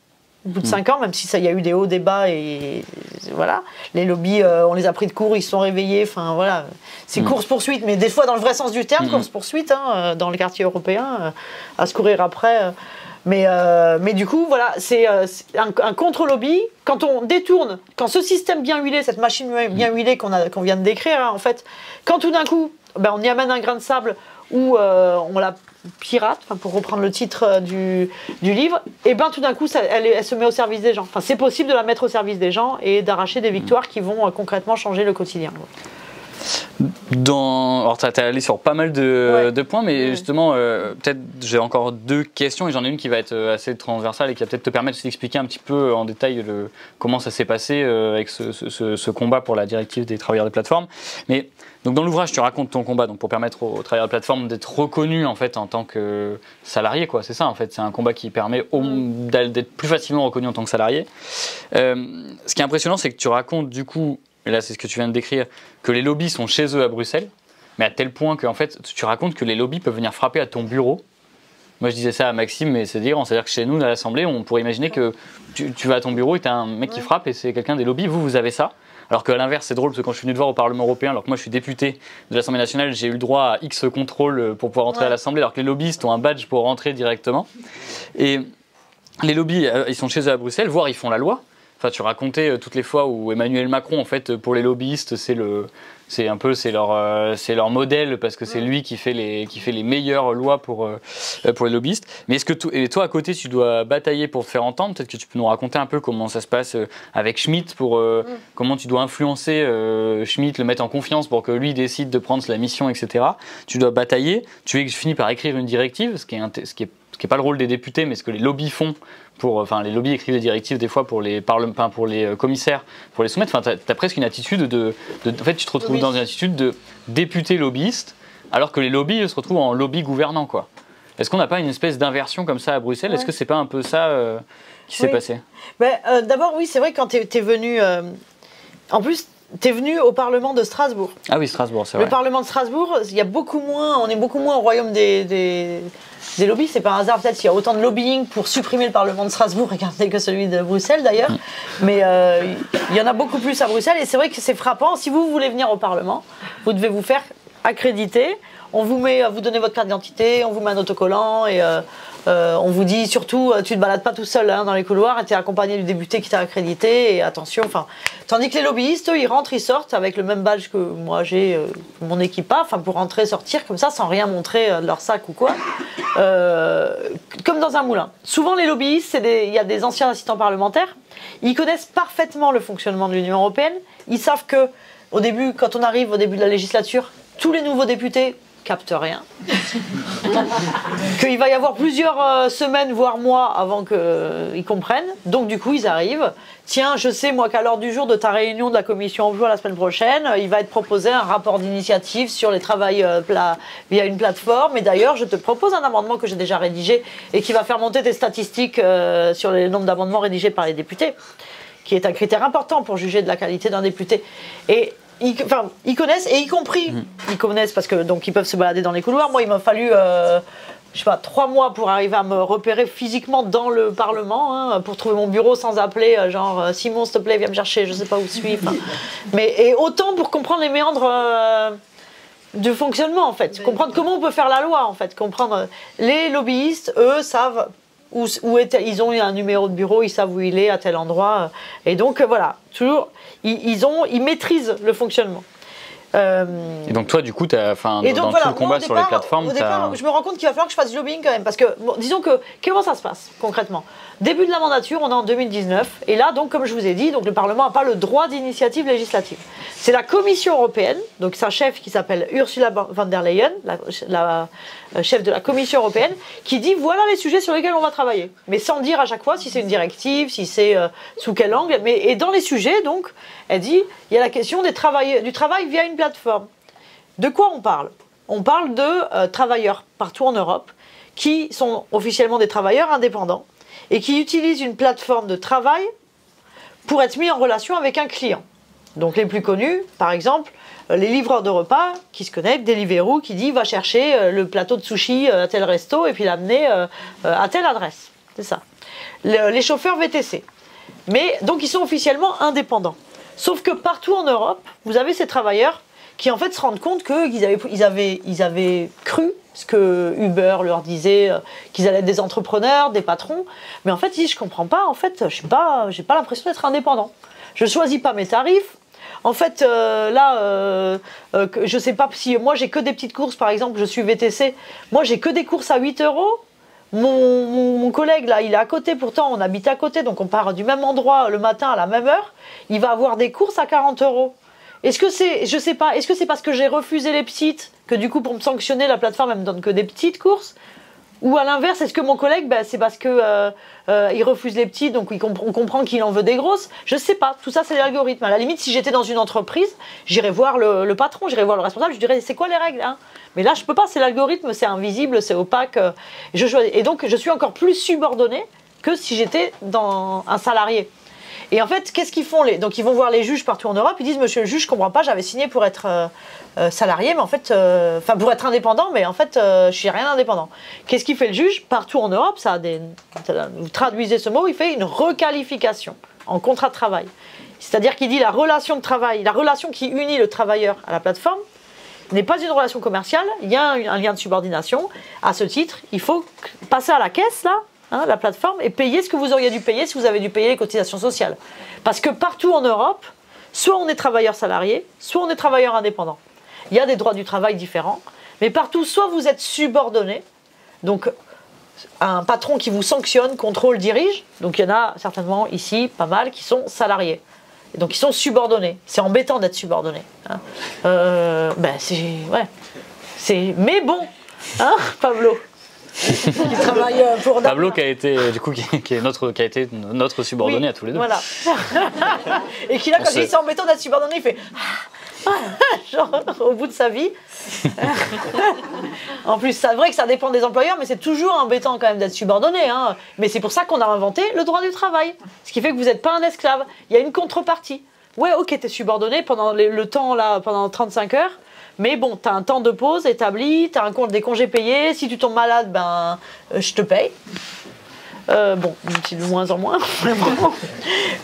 au bout de 5 ans, même si ça y a eu des hauts débats et voilà. Les lobbies, on les a pris de court, ils se sont réveillés, enfin voilà. C'est course-poursuite, mais des fois dans le vrai sens du terme, course-poursuite, hein, dans le quartier européen, à se courir après. Mais du coup, voilà, c'est un contre-lobby. Quand on détourne, quand ce système bien huilé, cette machine bien huilée qu'on vient de décrire, hein, en fait, quand tout d'un coup, on y amène un grain de sable ou on la pirate, pour reprendre le titre du livre, et bien tout d'un coup, elle se met au service des gens. Enfin, c'est possible de la mettre au service des gens et d'arracher des victoires qui vont concrètement changer le quotidien. Alors, tu as allé sur pas mal de points, mais justement, peut-être j'ai encore 2 questions et j'en ai une qui va être assez transversale et qui va peut-être te permettre d'expliquer un petit peu en détail comment ça s'est passé avec ce combat pour la directive des travailleurs des plateformes. Mais donc dans l'ouvrage, tu racontes ton combat donc pour permettre aux travailleurs de plateforme d'être reconnus en fait en tant que salariés, quoi. C'est ça en fait, c'est un combat qui permet d'être plus facilement reconnu en tant que salarié. Ce qui est impressionnant, c'est que tu racontes du coup, et là c'est ce que tu viens de décrire, que les lobbies sont chez eux à Bruxelles, mais à tel point que en fait, tu racontes que les lobbies peuvent venir frapper à ton bureau. Moi je disais ça à Maxime, mais c'est-à-dire que chez nous à l'Assemblée, on pourrait imaginer que tu vas à ton bureau et tu as un mec qui frappe et c'est quelqu'un des lobbies, vous avez ça. Alors qu'à l'inverse, c'est drôle parce que quand je suis venu te voir au Parlement européen, alors que moi je suis député de l'Assemblée nationale, j'ai eu le droit à X contrôle pour pouvoir rentrer à l'Assemblée, alors que les lobbyistes ont un badge pour rentrer directement. Et les lobbies, ils sont chez eux à Bruxelles, voire ils font la loi. Enfin, tu racontais toutes les fois où Emmanuel Macron, en fait, pour les lobbyistes, c'est leur modèle parce que c'est lui qui fait les meilleures lois pour les lobbyistes. Mais est-ce que toi à côté, tu dois batailler pour te faire entendre? Peut-être que tu peux nous raconter un peu comment ça se passe avec Schmitt, comment tu dois influencer Schmitt, le mettre en confiance pour que lui décide de prendre la mission, etc. Tu dois batailler. Tu finis par écrire une directive, ce qui est pas le rôle des députés, mais ce que les lobbies font. Les lobbies écrivent des directives des fois pour les commissaires, pour les soumettre. Enfin, t'as presque une attitude en fait, tu te retrouves dans une attitude de député lobbyiste, alors que les lobbies se retrouvent en lobby gouvernant, quoi. Est-ce qu'on n'a pas une espèce d'inversion comme ça à Bruxelles? Est-ce que c'est pas un peu ça qui s'est passé? D'abord, oui, c'est vrai que quand t'es venu, en plus. T'es venu au Parlement de Strasbourg. Ah oui, Strasbourg, c'est vrai. Le Parlement de Strasbourg, on est beaucoup moins au royaume des lobbies. C'est pas un hasard, peut-être qu'il y a autant de lobbying pour supprimer le Parlement de Strasbourg que celui de Bruxelles d'ailleurs. Mais il y en a beaucoup plus à Bruxelles et c'est vrai que c'est frappant. Si vous voulez venir au Parlement, vous devez vous faire accréditer. On vous donnez votre carte d'identité, on vous met un autocollant et on vous dit surtout tu ne te balades pas tout seul dans les couloirs et tu es accompagné du député qui t'a accrédité et attention, tandis que les lobbyistes eux, ils rentrent, ils sortent avec le même badge que moi j'ai, mon équipe a, pour rentrer, sortir comme ça sans rien montrer de leur sac ou quoi, comme dans un moulin. Souvent les lobbyistes, il y a des anciens assistants parlementaires, ils connaissent parfaitement le fonctionnement de l'Union européenne, ils savent que quand on arrive au début de la législature, tous les nouveaux députés captent rien. Qu'il va y avoir plusieurs semaines, voire mois, avant qu'ils comprennent. Donc du coup, ils arrivent. Tiens, je sais, moi, qu'à l'ordre du jour de ta réunion de la commission emploi la semaine prochaine, il va être proposé un rapport d'initiative sur les travails via une plateforme. Et d'ailleurs, je te propose un amendement que j'ai déjà rédigé et qui va faire monter tes statistiques sur le nombre d'amendements rédigés par les députés, qui est un critère important pour juger de la qualité d'un député. Et ils connaissent, et y compris, ils connaissent parce que donc ils peuvent se balader dans les couloirs. Moi, il m'a fallu, 3 mois pour arriver à me repérer physiquement dans le Parlement, pour trouver mon bureau sans appeler, Simon, s'il te plaît, viens me chercher, je sais pas où suivre. Et autant pour comprendre les méandres de fonctionnement, en fait, comprendre comment on peut faire la loi, en fait, comprendre. Les lobbyistes, eux, savent ils ont un numéro de bureau, ils savent où il est à tel endroit, et donc voilà, toujours ils maîtrisent le fonctionnement. Et donc toi, du coup, dans tout le combat sur les plateformes, au départ, je me rends compte qu'il va falloir que je fasse du lobbying quand même, parce que disons que comment ça se passe concrètement? Début de la mandature, on est en 2019, et là, donc comme je vous ai dit, donc le Parlement n'a pas le droit d'initiative législative. C'est la Commission européenne, donc sa chef qui s'appelle Ursula von der Leyen, la chef de la Commission européenne, qui dit voilà les sujets sur lesquels on va travailler, mais sans dire à chaque fois si c'est une directive, si c'est sous quel angle, et dans les sujets, donc, elle dit il y a la question du travail via une plateforme. De quoi on parle? On parle de travailleurs partout en Europe qui sont officiellement des travailleurs indépendants et qui utilisent une plateforme de travail pour être mis en relation avec un client. Donc les plus connus, par exemple, les livreurs de repas qui se connectent, Deliveroo qui dit va chercher le plateau de sushi à tel resto et puis l'amener à telle adresse. C'est ça. Les chauffeurs VTC. Mais donc ils sont officiellement indépendants. Sauf que partout en Europe, vous avez ces travailleurs qui en fait se rendent compte qu'ils avaient cru ce que Uber leur disait, qu'ils allaient être des entrepreneurs, des patrons. Mais en fait, ils disent, je comprends pas, en fait, j'ai pas l'impression d'être indépendant. Je choisis pas mes tarifs. En fait, je sais pas si moi j'ai que des petites courses, par exemple, je suis VTC, moi j'ai que des courses à 8 €. Mon collègue là, il est à côté, pourtant on habite à côté, donc on part du même endroit le matin à la même heure, il va avoir des courses à 40 €. Est-ce que c'est, je sais pas, est-ce que c'est parce que j'ai refusé les petites, que du coup pour me sanctionner la plateforme elle me donne que des petites courses? Ou à l'inverse, est-ce que mon collègue, c'est parce que il refuse les petites, donc on comprend qu'il en veut des grosses? Je sais pas, tout ça c'est l'algorithme. À la limite, si j'étais dans une entreprise, j'irais voir le patron, j'irais voir le responsable, je dirais c'est quoi les règles hein? Mais là je peux pas, c'est l'algorithme, c'est invisible, c'est opaque. Et donc je suis encore plus subordonnée que si j'étais dans un salarié. Et en fait, qu'est-ce qu'ils font Donc ils vont voir les juges partout en Europe, ils disent monsieur le juge, je comprends pas, j'avais signé pour être salarié, mais en fait, pour être indépendant, mais en fait, je suis rien indépendant. Qu'est-ce qu'il fait le juge? Partout en Europe, vous traduisez ce mot, il fait une requalification en contrat de travail. C'est-à-dire qu'il dit la relation de travail, la relation qui unit le travailleur à la plateforme, n'est pas une relation commerciale, il y a un lien de subordination. À ce titre, il faut passer à la caisse, là, la plateforme, et payer ce que vous auriez dû payer si vous avez dû payer les cotisations sociales. Parce que partout en Europe, soit on est travailleur salarié, soit on est travailleur indépendant. Il y a des droits du travail différents, mais partout, soit vous êtes subordonné, donc un patron qui vous sanctionne, contrôle, dirige, donc il y en a certainement ici pas mal qui sont salariés. Et donc ils sont subordonnés. C'est embêtant d'être subordonné. Mais bon, hein, Pablo qui travaille pour Pablo qui a été notre subordonné à tous les deux. Voilà. Et qui là, quand il dit c'est embêtant d'être subordonné, il fait genre au bout de sa vie. En plus, c'est vrai que ça dépend des employeurs, mais c'est toujours embêtant quand même d'être subordonné. Hein. Mais c'est pour ça qu'on a inventé le droit du travail. Ce qui fait que vous n'êtes pas un esclave. Il y a une contrepartie. Ouais, ok, t'es subordonné pendant le temps là, pendant 35 heures. Mais bon, tu as un temps de pause établi, tu as des congés payés. Si tu tombes malade, je te paye. De moins en moins.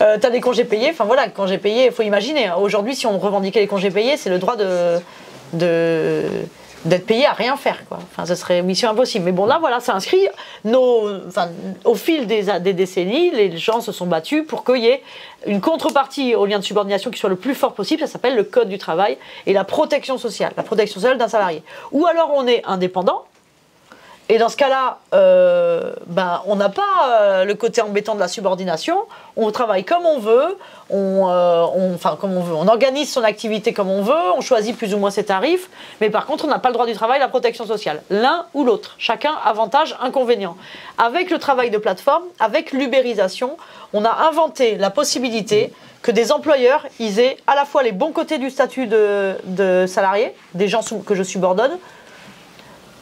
Tu as des congés payés. Enfin voilà, congés payés, il faut imaginer. Aujourd'hui, si on revendiquait les congés payés, c'est le droit d'être payé à rien faire, quoi. Enfin, ce serait mission impossible. Mais bon, là, voilà, c'est inscrit. Au fil des décennies, les gens se sont battus pour qu'il y ait une contrepartie au lien de subordination qui soit le plus fort possible. Ça s'appelle le code du travail et la protection sociale d'un salarié. Ou alors on est indépendant. Et dans ce cas-là, on n'a pas le côté embêtant de la subordination. On travaille comme on veut, on organise son activité comme on veut, on choisit plus ou moins ses tarifs. Mais par contre, on n'a pas le droit du travail, la protection sociale. L'un ou l'autre. Chacun avantage, inconvénient. Avec le travail de plateforme, avec l'ubérisation, on a inventé la possibilité que des employeurs ils aient à la fois les bons côtés du statut de salarié, des gens que je subordonne,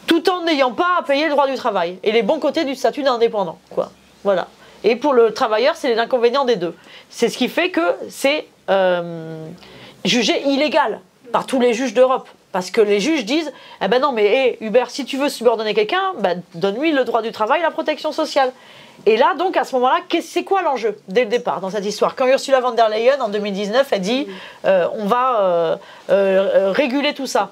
tout en n'ayant pas à payer le droit du travail. Et les bons côtés du statut d'indépendant, quoi. Voilà. Et pour le travailleur, c'est les inconvénients des deux. C'est ce qui fait que c'est jugé illégal par tous les juges d'Europe. Parce que les juges disent, non mais Hubert, si tu veux subordonner quelqu'un, donne-lui le droit du travail, la protection sociale. Et là, donc, à ce moment-là, c'est quoi l'enjeu, dès le départ, dans cette histoire? Quand Ursula von der Leyen, en 2019, elle dit, on va réguler tout ça.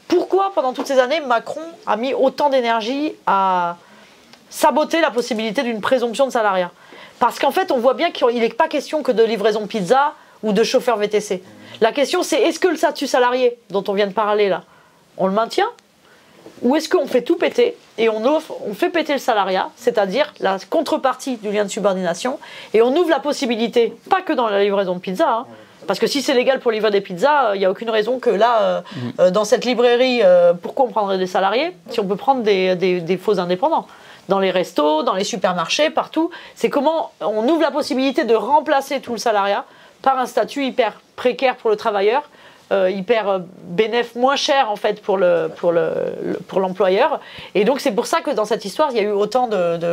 Pourquoi, pendant toutes ces années, Macron a mis autant d'énergie à saboter la possibilité d'une présomption de salariat? Parce qu'en fait, on voit bien qu'il n'est pas question que de livraison pizza ou de chauffeur VTC. La question, c'est est-ce que le statut salarié dont on vient de parler là, on le maintient? Ou est-ce qu'on fait tout péter et on fait péter le salariat, c'est-à-dire la contrepartie du lien de subordination, et on ouvre la possibilité, pas que dans la livraison de pizza, hein, parce que si c'est légal pour livrer des pizzas, il n'y a aucune raison que là, dans cette librairie, pourquoi on prendrait des salariés si on peut prendre des faux indépendants? Dans les restos, dans les supermarchés, partout. C'est comment on ouvre la possibilité de remplacer tout le salariat par un statut hyper précaire pour le travailleur, hyper bénéf, moins cher en fait pour l'employeur. Et donc c'est pour ça que dans cette histoire, il y a eu autant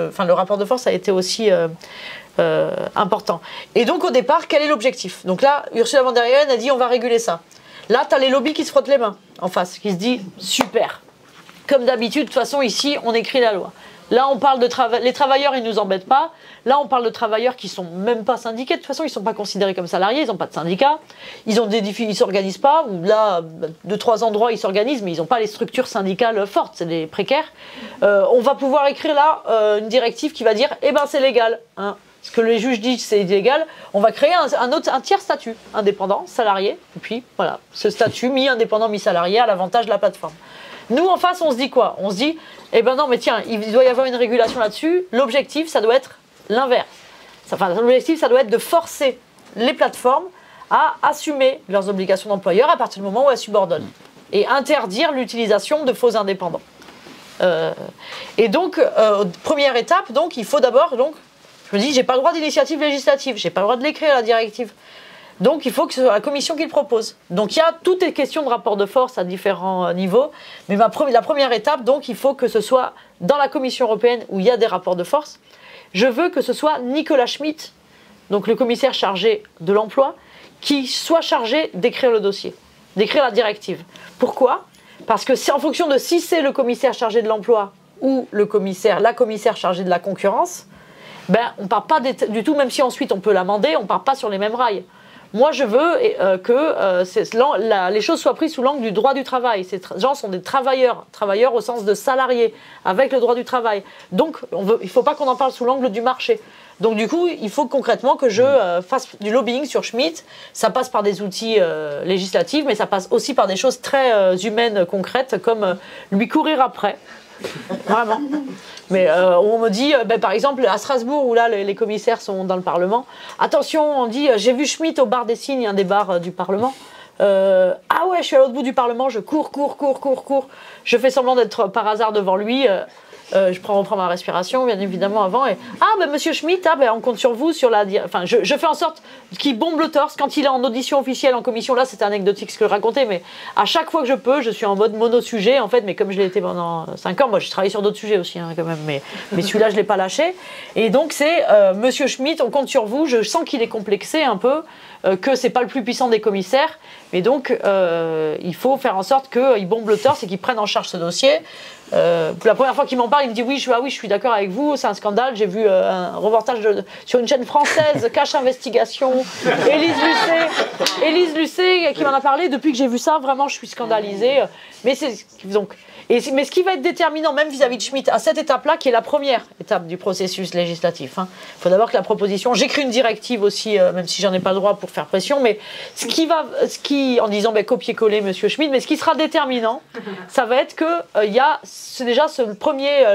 enfin, le rapport de force a été aussi important. Et donc au départ, quel est l'objectif? Donc là, Ursula von der Leyen a dit on va réguler ça. Là, tu as les lobbies qui se frottent les mains en face, qui se disent super. Comme d'habitude, de toute façon, ici, on écrit la loi. Là, on parle de les travailleurs, ils ne nous embêtent pas. Là, on parle de travailleurs qui ne sont même pas syndiqués. De toute façon, ils ne sont pas considérés comme salariés, ils n'ont pas de syndicat. Ils ne s'organisent pas. Ou là, 2-3 endroits, ils s'organisent, mais ils n'ont pas les structures syndicales fortes, c'est des précaires. On va pouvoir écrire là une directive qui va dire eh ben, c'est légal. Hein. Ce que les juges disent, c'est illégal. On va créer un tiers statut, indépendant, salarié. Et puis, voilà, ce statut mi-indépendant, mi-salarié à l'avantage de la plateforme. Nous, en face, on se dit quoi? On se dit, eh ben non, mais tiens, il doit y avoir une régulation là-dessus. L'objectif, ça doit être l'inverse. Enfin, l'objectif, ça doit être de forcer les plateformes à assumer leurs obligations d'employeur à partir du moment où elles subordonnent. Et interdire l'utilisation de faux indépendants. Et donc, première étape, donc, il faut d'abord, donc, je me dis, j'ai pas le droit d'initiative législative, j'ai pas le droit de l'écrire, la directive. Donc, il faut que ce soit la Commission qui le propose. Donc, il y a toutes les questions de rapport de force à différents niveaux. Mais la première étape, donc, il faut que ce soit dans la Commission européenne où il y a des rapports de force. Je veux que ce soit Nicolas Schmit, donc le commissaire chargé de l'emploi, qui soit chargé d'écrire le dossier, d'écrire la directive. Pourquoi? Parce que c'est en fonction de si c'est le commissaire chargé de l'emploi ou la commissaire chargée de la concurrence, ben, on ne part pas du tout, même si ensuite on peut l'amender, on ne part pas sur les mêmes rails. Moi, je veux que les choses soient prises sous l'angle du droit du travail. Ces gens sont des travailleurs au sens de salariés, avec le droit du travail. Donc, il ne faut pas qu'on en parle sous l'angle du marché. Donc, du coup, il faut concrètement que je fasse du lobbying sur Schmitt. Ça passe par des outils législatifs, mais ça passe aussi par des choses très humaines, concrètes, comme lui courir après. Vraiment. Mais on me dit, par exemple, à Strasbourg, où là les commissaires sont dans le Parlement, attention, on dit, j'ai vu Schmitt au bar des signes, un des bars du Parlement. Ah ouais, je suis à l'autre bout du Parlement, je cours. Je fais semblant d'être par hasard devant lui. Je reprends ma respiration, bien évidemment, avant. Et, monsieur Schmitt, on compte sur vous. Enfin, je fais en sorte qu'il bombe le torse quand il est en audition officielle, en commission. Là, c'est anecdotique ce que je racontais, mais à chaque fois que je peux, je suis en mode mono-sujet, en fait. Mais comme je l'ai été pendant 5 ans, moi, j'ai travaillé sur d'autres sujets aussi, hein, quand même. Mais celui-là, je ne l'ai pas lâché. Et donc, c'est monsieur Schmitt, on compte sur vous. Je sens qu'il est complexé un peu, que c'est pas le plus puissant des commissaires. Mais donc, il faut faire en sorte qu'il bombe le torse et qu'il prenne en charge ce dossier. La première fois qu'il m'en parle, il me dit oui, je suis d'accord avec vous, c'est un scandale. J'ai vu un reportage sur une chaîne française, Cache Investigation, Élise Lucet qui m'en a parlé. Depuis que j'ai vu ça, vraiment, je suis scandalisée. Mais ce qui va être déterminant, même vis-à-vis de Schmitt, à cette étape-là, qui est la première étape du processus législatif. Il faut d'abord que la proposition, j'écris une directive aussi, même si j'en ai pas le droit pour faire pression, mais en disant copier-coller monsieur Schmitt, mais ce qui sera déterminant, ça va être que c'est déjà ce premier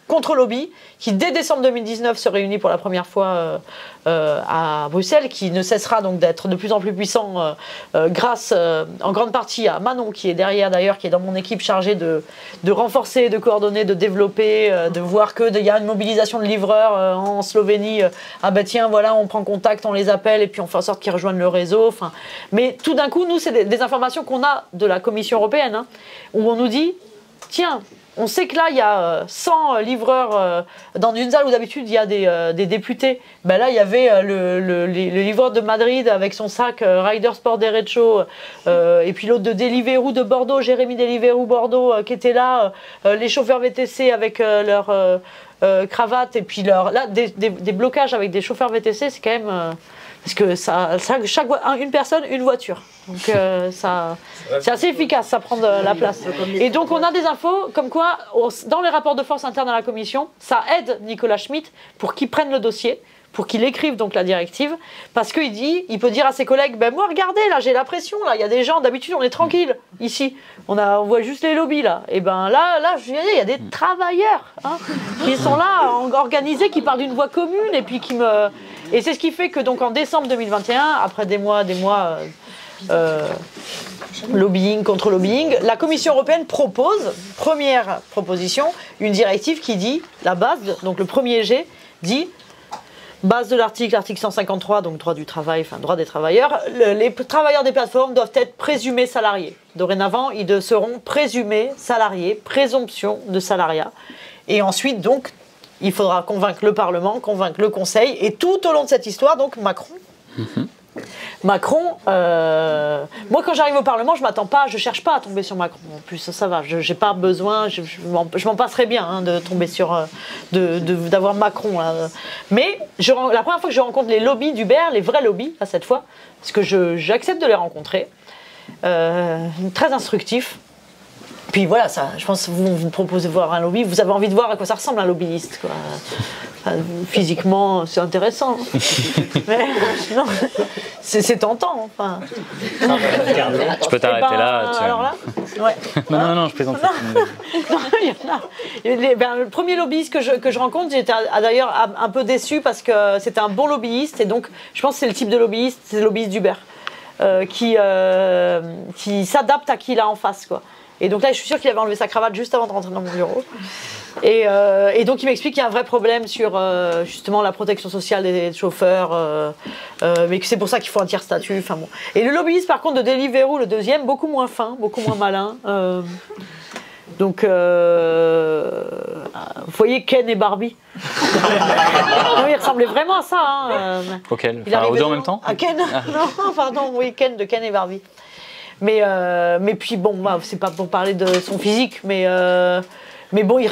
contre-lobby qui, dès décembre 2019, se réunit pour la première fois à Bruxelles, qui ne cessera donc d'être de plus en plus puissant grâce en grande partie à Manon, qui est derrière d'ailleurs, qui est dans mon équipe chargée de renforcer, de coordonner, de développer, de voir qu'il y a une mobilisation de livreurs en Slovénie. Tiens, voilà, on prend contact, on les appelle et puis on fait en sorte qu'ils rejoignent le réseau. Enfin, mais tout d'un coup, nous, c'est des informations qu'on a de la Commission européenne, hein, où on nous dit, tiens, on sait que là, il y a 100 livreurs dans une salle où d'habitude, il y a des députés. Là, il y avait le livreur de Madrid avec son sac Rider Sport Derecho, et puis l'autre de Deliveroo de Bordeaux, Jérémy Deliveroo Bordeaux, qui était là, les chauffeurs VTC avec leur cravate, et puis des blocages avec des chauffeurs VTC, c'est quand même... parce que une personne, une voiture. Donc c'est assez efficace, ça prend de la place. Et donc on a des infos comme quoi, dans les rapports de force internes à la Commission, ça aide Nicolas Schmitt pour qu'il prenne le dossier, pour qu'il écrive donc la directive, parce il peut dire à ses collègues, ben moi regardez, là j'ai la pression, là il y a des gens, d'habitude on est tranquille ici, on voit juste les lobbies là, et ben là je veux dire, il y a des travailleurs qui sont là, organisés, qui parlent d'une voix commune, et puis et c'est ce qui fait que donc en décembre 2021, après des mois lobbying contre lobbying, la Commission européenne propose, première proposition, une directive qui dit, la base, donc le premier G, dit, base de l'article 153, donc droit du travail, enfin droit des travailleurs, les travailleurs des plateformes doivent être présumés salariés. Dorénavant, ils seront présumés salariés, présomption de salariat. Et ensuite, donc, il faudra convaincre le Parlement, convaincre le Conseil, et tout au long de cette histoire, donc Macron... Macron, moi quand j'arrive au Parlement, je cherche pas à tomber sur Macron. En plus, ça va, j'ai pas besoin, je m'en passerais bien de tomber sur, d'avoir Macron. Là. Mais la première fois que je rencontre les lobbies d'Uber, les vrais lobbies, là, cette fois, parce que j'accepte de les rencontrer, très instructifs. Puis voilà, je pense que vous proposez de voir un lobby, vous avez envie de voir à quoi ça ressemble un lobbyiste, quoi. Physiquement, c'est intéressant. Mais non, c'est tentant. Enfin. Je peux t'arrêter là. Alors là ouais. Non, je plaisante. Le premier lobbyiste que je rencontre, j'étais d'ailleurs un peu déçu parce que c'était un bon lobbyiste. Et donc, je pense que c'est le type de lobbyiste, c'est le lobbyiste d'Uber, qui s'adapte à qui il a en face, quoi. Et donc là, je suis sûre qu'il avait enlevé sa cravate juste avant de rentrer dans mon bureau. Et donc, il m'explique qu'il y a un vrai problème sur justement la protection sociale des chauffeurs, mais que c'est pour ça qu'il faut un tiers-statut. Enfin, bon. Et le lobbyiste, par contre, de Deliveroo, le deuxième, beaucoup moins fin, beaucoup moins malin. Donc, vous voyez Ken et Barbie. Non, il ressemblait vraiment à ça. Auquel aux deux en même temps à Ken. Non, pardon, oui, Ken de Ken et Barbie. Mais puis bon, c'est pas pour parler de son physique, mais bon, il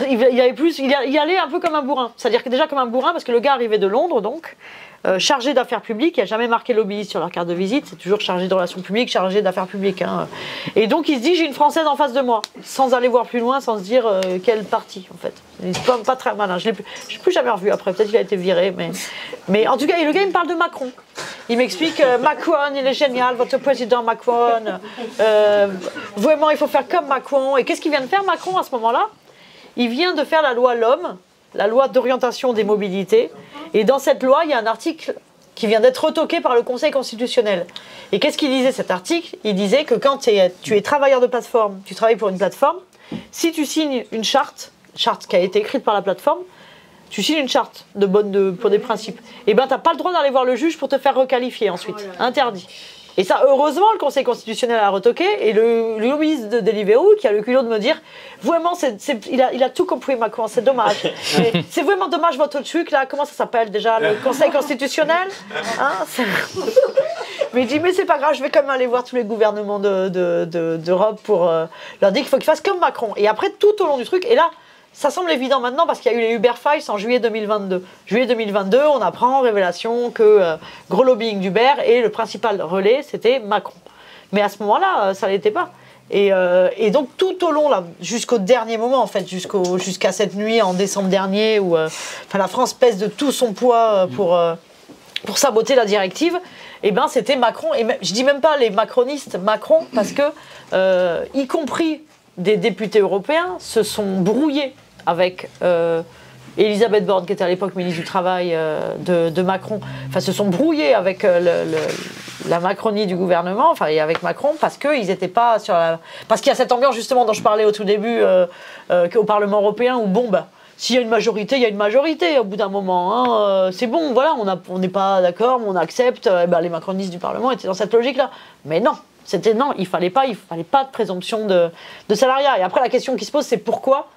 allait un peu comme un bourrin. C'est-à-dire que déjà comme un bourrin, parce que le gars arrivait de Londres, donc, chargé d'affaires publiques, il n'a jamais marqué lobbyiste sur leur carte de visite, c'est toujours chargé de relations publiques, chargé d'affaires publiques. Et donc il se dit, j'ai une Française en face de moi, sans aller voir plus loin, sans se dire quelle partie, en fait. C'est pas très malin, je ne l'ai plus jamais revu après, peut-être qu'il a été viré, mais en tout cas, le gars, il me parle de Macron. Il m'explique, Macron, il est génial, votre président Macron, vraiment, il faut faire comme Macron. Et qu'est-ce qu'il vient de faire, Macron, à ce moment-là? Il vient de faire la loi L'Homme, la loi d'orientation des mobilités. Et dans cette loi, il y a un article qui vient d'être retoqué par le Conseil constitutionnel. Et qu'est-ce qu'il disait, cet article? Il disait que quand tu es travailleur de plateforme, tu travailles pour une plateforme, si tu signes une charte qui a été écrite par la plateforme, tu signes une charte pour des principes, et ben t'as pas le droit d'aller voir le juge pour te faire requalifier ensuite. Interdit. Et ça, heureusement, le Conseil constitutionnel a retoqué, et le lobbyiste de Deliveroo, qui a le culot de me dire, vraiment, il a tout compris, Macron, c'est dommage. C'est vraiment dommage votre truc, là, comment ça s'appelle déjà, le Conseil constitutionnel, mais il dit, mais c'est pas grave, je vais quand même aller voir tous les gouvernements d'Europe pour leur dire qu'il faut qu'ils fassent comme Macron. Et après, tout au long du truc, et là, ça semble évident maintenant parce qu'il y a eu les Uber Files en juillet 2022. Juillet 2022, on apprend en révélation que gros lobbying d'Uber et le principal relais, c'était Macron. Mais à ce moment-là, ça ne l'était pas. Et donc tout au long, là, jusqu'au dernier moment, en fait, jusqu'à cette nuit en décembre dernier, où la France pèse de tout son poids pour saboter la directive, et ben c'était Macron. Et je dis même pas les macronistes, Macron, parce que, y compris des députés européens, se sont brouillés avec Elisabeth Borne, qui était à l'époque ministre du Travail de Macron, se sont brouillés avec la Macronie du gouvernement, et avec Macron, parce qu'ils n'étaient pas sur la... Parce qu'il y a cette ambiance, justement, dont je parlais au tout début, au Parlement européen, où, s'il y a une majorité, il y a une majorité, au bout d'un moment. C'est bon, voilà, on n'est pas d'accord, on accepte. Les macronistes du Parlement étaient dans cette logique-là. Mais non. C'était non, il fallait pas de présomption de salariat. Et après, la question qui se pose, c'est pourquoi.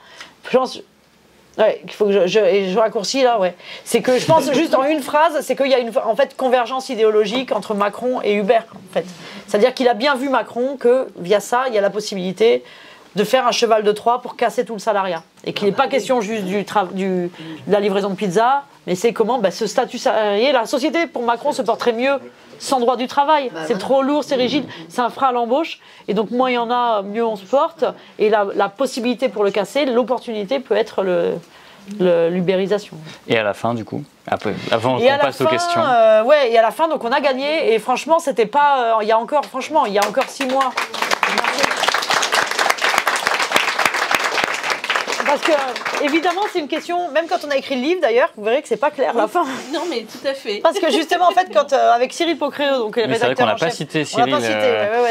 Je pense, il faut que je raccourcis là, ouais. C'est que je pense juste en une phrase, c'est qu'il y a une convergence idéologique entre Macron et Uber, en fait. C'est-à-dire qu'il a bien vu Macron que via ça, il y a la possibilité de faire un cheval de Troie pour casser tout le salariat. Et qu'il n'est pas question juste de la livraison de pizza, mais c'est comment ce statut salarié, la société pour Macron se porterait mieux sans droit du travail. C'est trop lourd, c'est rigide, c'est un frein à l'embauche. Et donc, moins il y en a, mieux on se porte. Et la possibilité pour le casser, l'opportunité peut être l'ubérisation. Et à la fin, du coup, avant Et qu'on passe aux questions. Ouais, et à la fin, donc on a gagné. Et franchement, c'était pas. Il y a encore 6 mois. Parce que, évidemment, c'est une question, même quand on a écrit le livre d'ailleurs, vous verrez que c'est pas clair la fin. Non, mais tout à fait. Parce que justement, en fait, quand avec Cyril Pocréo, donc le Mais c'est vrai rédacteur qu'on n'a en pas chef, cité on l'a Cyril. pas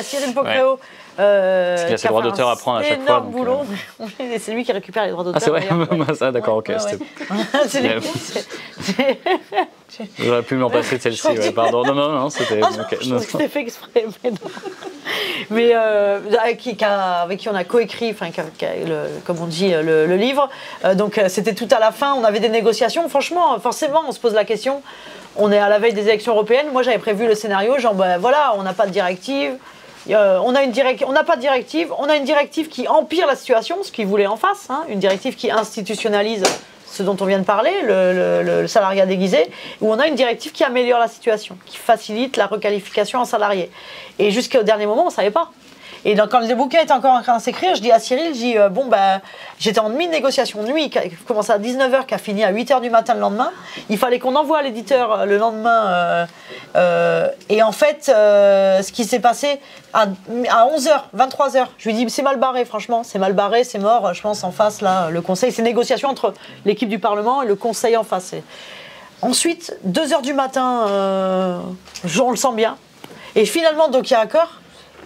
cité, Cyril Pocréo. Parce qu'il a ses droits d'auteur à prendre à chaque fois. Énorme boulot. C'est lui qui récupère les droits d'auteur. Ah, c'est vrai. d'ailleurs. Ça, d'accord, Ouais, ok. ouais. C'est lui. J'aurais pu m'en passer de celle-ci. Ouais, pardon. Non, c'était. Ah non, ok. je Non. pense que c'était fait exprès, mais non. Mais avec qui on a coécrit, enfin, comme on dit, le livre. Donc c'était tout à la fin, on avait des négociations. Franchement, forcément, on se pose la question. On est à la veille des élections européennes. Moi, j'avais prévu le scénario, genre, ben voilà, on n'a pas de directive. On n'a pas de directive. On a une directive qui empire la situation, ce qu'ils voulaient en face. Hein, une directive qui institutionnalise ce dont on vient de parler, le salariat déguisé, où on a une directive qui améliore la situation, qui facilite la requalification en salarié. Et jusqu'au dernier moment, on ne savait pas. Et donc, quand le bouquin était encore en train de s'écrire, je dis à Cyril, j'étais en demi-négociation, nuit, qui a commencé à 19h, qui a fini à 8h du matin le lendemain. Il fallait qu'on envoie à l'éditeur le lendemain. Et en fait, ce qui s'est passé à 11h, 23h, je lui dis, c'est mal barré, franchement, c'est mal barré, c'est mort, je pense, en face, là, le conseil. C'est une négociation entre l'équipe du Parlement et le conseil en face. Ensuite, 2h du matin, on le sent bien. Et finalement, donc il y a accord.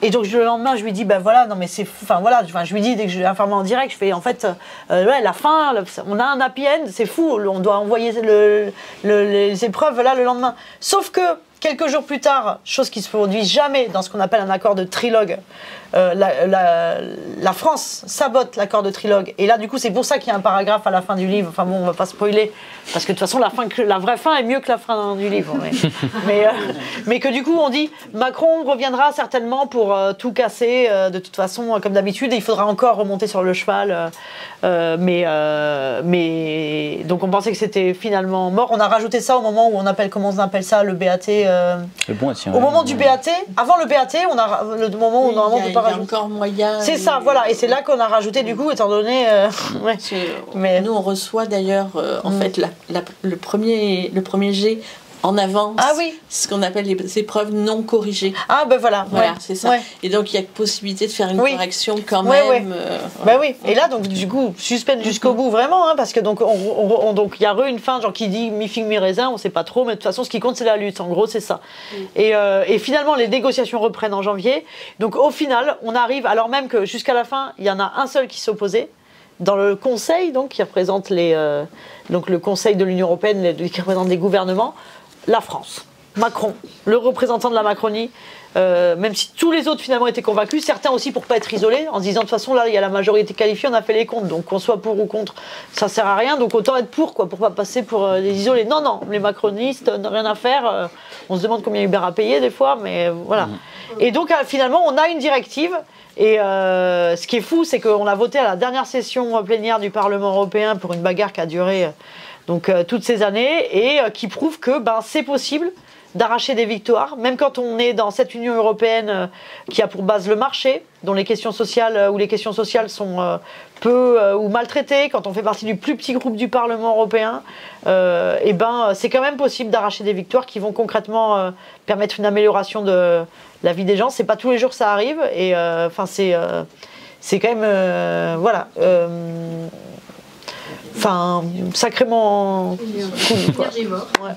Et donc le lendemain, je lui dis, ben voilà, non mais c'est fou. Enfin voilà, je lui dis, dès que je l'ai informé en direct, je fais, en fait, la fin, on a un happy end, c'est fou, on doit envoyer les épreuves là le lendemain. Sauf que, quelques jours plus tard, chose qui ne se produit jamais dans ce qu'on appelle un accord de trilogue, la France sabote l'accord de trilogue. Et là, du coup, c'est pour ça qu'il y a un paragraphe à la fin du livre. Enfin bon, on va pas spoiler, parce que de toute façon, la vraie fin est mieux que la fin du livre. Mais que du coup, on dit, Macron reviendra certainement pour tout casser. De toute façon, comme d'habitude, il faudra encore remonter sur le cheval. Mais donc, on pensait que c'était finalement mort. On a rajouté ça au moment où comment on appelle ça, le BAT. Au moment du BAT, avant le BAT, on a le moment où normalement on peut pas rajouter. Encore moyen. C'est ça, voilà, et c'est là qu'on a rajouté du coup, étant donné. Ouais. Mais nous, on reçoit d'ailleurs en fait le premier jet en avance, ce qu'on appelle les épreuves non corrigées. Ah ben voilà, c'est ça. Ouais. Et donc il y a possibilité de faire une correction quand même. Ben oui. Et là donc du coup suspense jusqu'au bout vraiment, hein, parce que donc il y a une fin genre qui dit mi figue mi raisin, on sait pas trop, mais de toute façon ce qui compte c'est la lutte. En gros c'est ça. Et finalement les négociations reprennent en janvier. Donc au final on arrive, alors même que jusqu'à la fin il y en a un seul qui s'opposait. Dans le Conseil, donc, qui représente donc le Conseil de l'Union européenne, qui représente les gouvernements, la France, Macron, le représentant de la Macronie, même si tous les autres finalement étaient convaincus, certains aussi pour ne pas être isolés, en se disant de toute façon là il y a la majorité qualifiée, on a fait les comptes, donc qu'on soit pour ou contre, ça sert à rien, donc autant être pour pas passer pour les isolés. Non, les macronistes n'ont rien à faire, on se demande combien Uber a payé des fois, mais voilà. Et donc finalement on a une directive. Et ce qui est fou, c'est qu'on a voté à la dernière session plénière du Parlement européen pour une bagarre qui a duré toutes ces années et qui prouve que c'est possible d'arracher des victoires, même quand on est dans cette Union européenne qui a pour base le marché, dont les questions sociales sont peu ou maltraitées, quand on fait partie du plus petit groupe du Parlement européen, c'est quand même possible d'arracher des victoires qui vont concrètement permettre une amélioration de la vie des gens. C'est pas tous les jours que ça arrive, et c'est quand même sacrément cool, quoi. Ouais.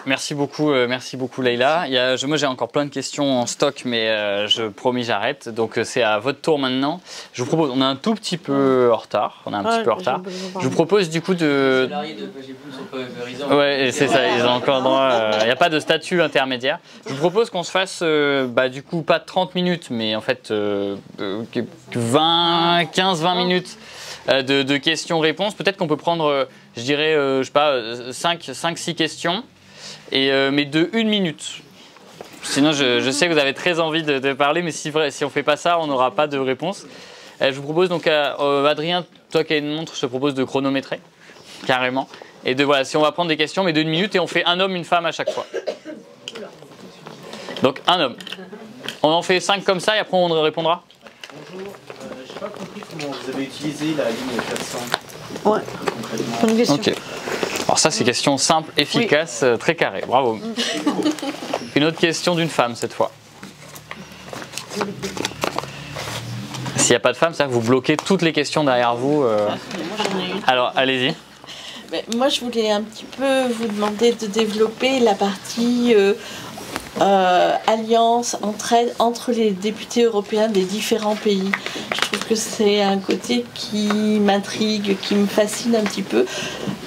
Merci beaucoup Leïla. Moi j'ai encore plein de questions en stock, mais je promis j'arrête. Donc c'est à votre tour maintenant. Je vous propose, on est un tout petit peu en retard. Je vous propose du coup de. Les salariés de Pagépoul ne sont pas valorisants. Ouais, c'est ça. Ils ont encore droit. Il n'y a pas de statut intermédiaire. Je vous propose qu'on se fasse du coup pas 30 minutes, mais en fait 15-20 minutes de questions-réponses. Peut-être qu'on peut prendre, je dirais, 5-6 questions. Mais de 1 minute. Sinon, je sais que vous avez très envie de parler, mais si on ne fait pas ça, on n'aura pas de réponse. Je vous propose donc, Adrien, toi qui as une montre, je te propose de chronométrer, carrément. Et si on va prendre des questions, mais de 1 minute, et on fait un homme, une femme à chaque fois. Donc, un homme. On en fait 5 comme ça et après on répondra. Bonjour, j'ai pas compris comment vous avez utilisé la ligne 400. Ouais. Bonne question. Ok. Alors ça c'est question simple, efficace, très carrée. Bravo. Une autre question d'une femme cette fois. S'il n'y a pas de femme, ça vous bloquez toutes les questions derrière vous. Moi, j'en ai une. Alors allez-y. Moi, je voulais un petit peu vous demander de développer la partie alliance, entraide entre les députés européens des différents pays. Je trouve que c'est un côté qui m'intrigue, qui me fascine un petit peu,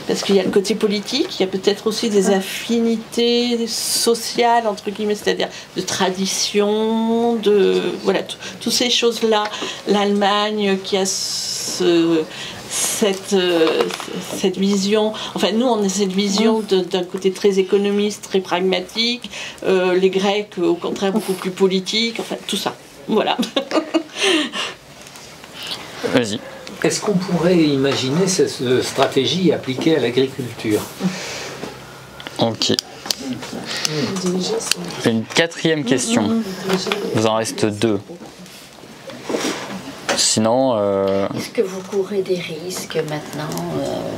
parce qu'il y a le côté politique, il y a peut-être aussi des affinités sociales, entre guillemets, c'est-à-dire de tradition, de voilà, toutes ces choses-là. L'Allemagne qui a cette vision, enfin nous on a cette vision d'un côté très économiste, très pragmatique, les Grecs au contraire beaucoup plus politiques, enfin tout ça, voilà. Vas-y. Est-ce qu'on pourrait imaginer cette stratégie appliquée à l'agriculture? Ok. Une 4e question. Vous en reste 2. Sinon... Est-ce que vous courez des risques maintenant,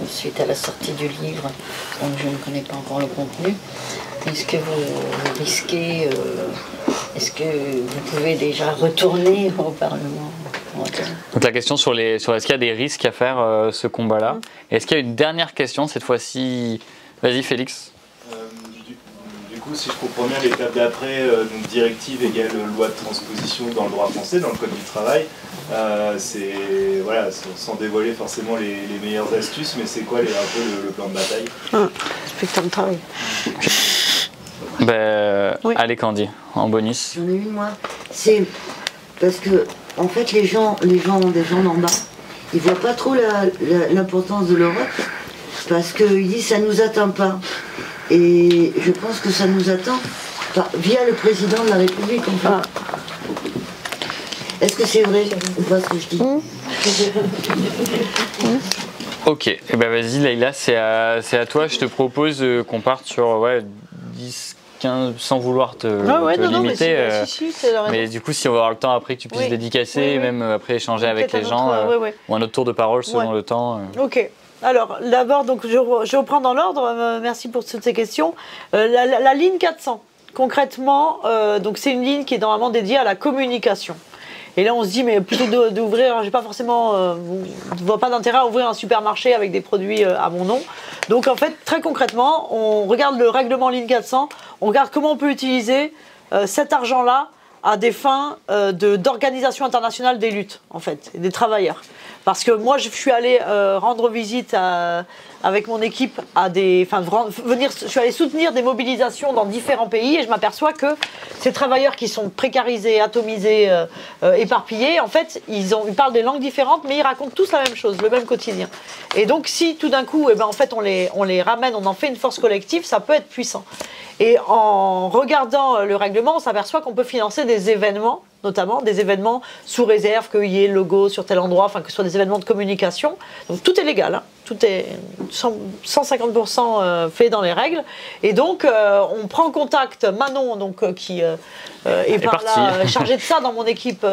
suite à la sortie du livre, dont je ne connais pas encore le contenu? Est-ce que vous risquez, est-ce que vous pouvez déjà retourner au Parlement? Donc la question sur est-ce qu'il y a des risques à faire ce combat-là? Est-ce qu'il y a une dernière question cette fois-ci? Vas-y Félix. Du coup, si je comprends bien, l'étape d'après, donc directive égale loi de transposition dans le droit français, dans le code du travail, c'est, voilà, sans dévoiler forcément les meilleures astuces, mais c'est quoi un peu le plan de bataille? Inspecteur de travail. Oui. Allez Candy, en bonus. J'en ai une moi. C'est parce que en fait les gens d'en bas, ils voient pas trop l'importance de l'Europe parce qu'ils disent ça nous atteint pas. Et je pense que ça nous atteint via le président de la République en fait. Est-ce que c'est vrai ou pas ce que je dis? Ok, et ben vas-y Leïla, c'est à toi. Je te propose qu'on parte sur 10, 15, sans vouloir te limiter. Mais du coup, si on va avoir le temps après que tu puisses dédicacer, même après échanger avec les gens, ou un autre tour de parole selon le temps. Ok. Alors, d'abord, donc, je reprends dans l'ordre. Merci pour toutes ces questions. La ligne 400, concrètement, donc c'est une ligne qui est normalement dédiée à la communication. Et là, on se dit, mais plutôt d'ouvrir, j'ai pas forcément, je vois pas d'intérêt à ouvrir un supermarché avec des produits à mon nom. Donc, en fait, très concrètement, on regarde le règlement ligne 400, on regarde comment on peut utiliser cet argent-là à des fins d'organisation internationale des luttes, en fait, et des travailleurs. Parce que moi, je suis allée rendre visite avec mon équipe je suis allée soutenir des mobilisations dans différents pays et je m'aperçois que ces travailleurs qui sont précarisés, atomisés, éparpillés, en fait, ils parlent des langues différentes, mais ils racontent tous la même chose, le même quotidien. Et donc, si tout d'un coup, en fait, on les ramène, on en fait une force collective, ça peut être puissant. Et en regardant le règlement, on s'aperçoit qu'on peut financer des événements, notamment des événements sous réserve qu'il y ait le logo sur tel endroit, enfin que ce soit des événements de communication. Donc tout est légal, hein. Tout est 150% fait dans les règles. Et donc on prend contact, Manon donc, qui est par là, chargée de ça dans mon équipe,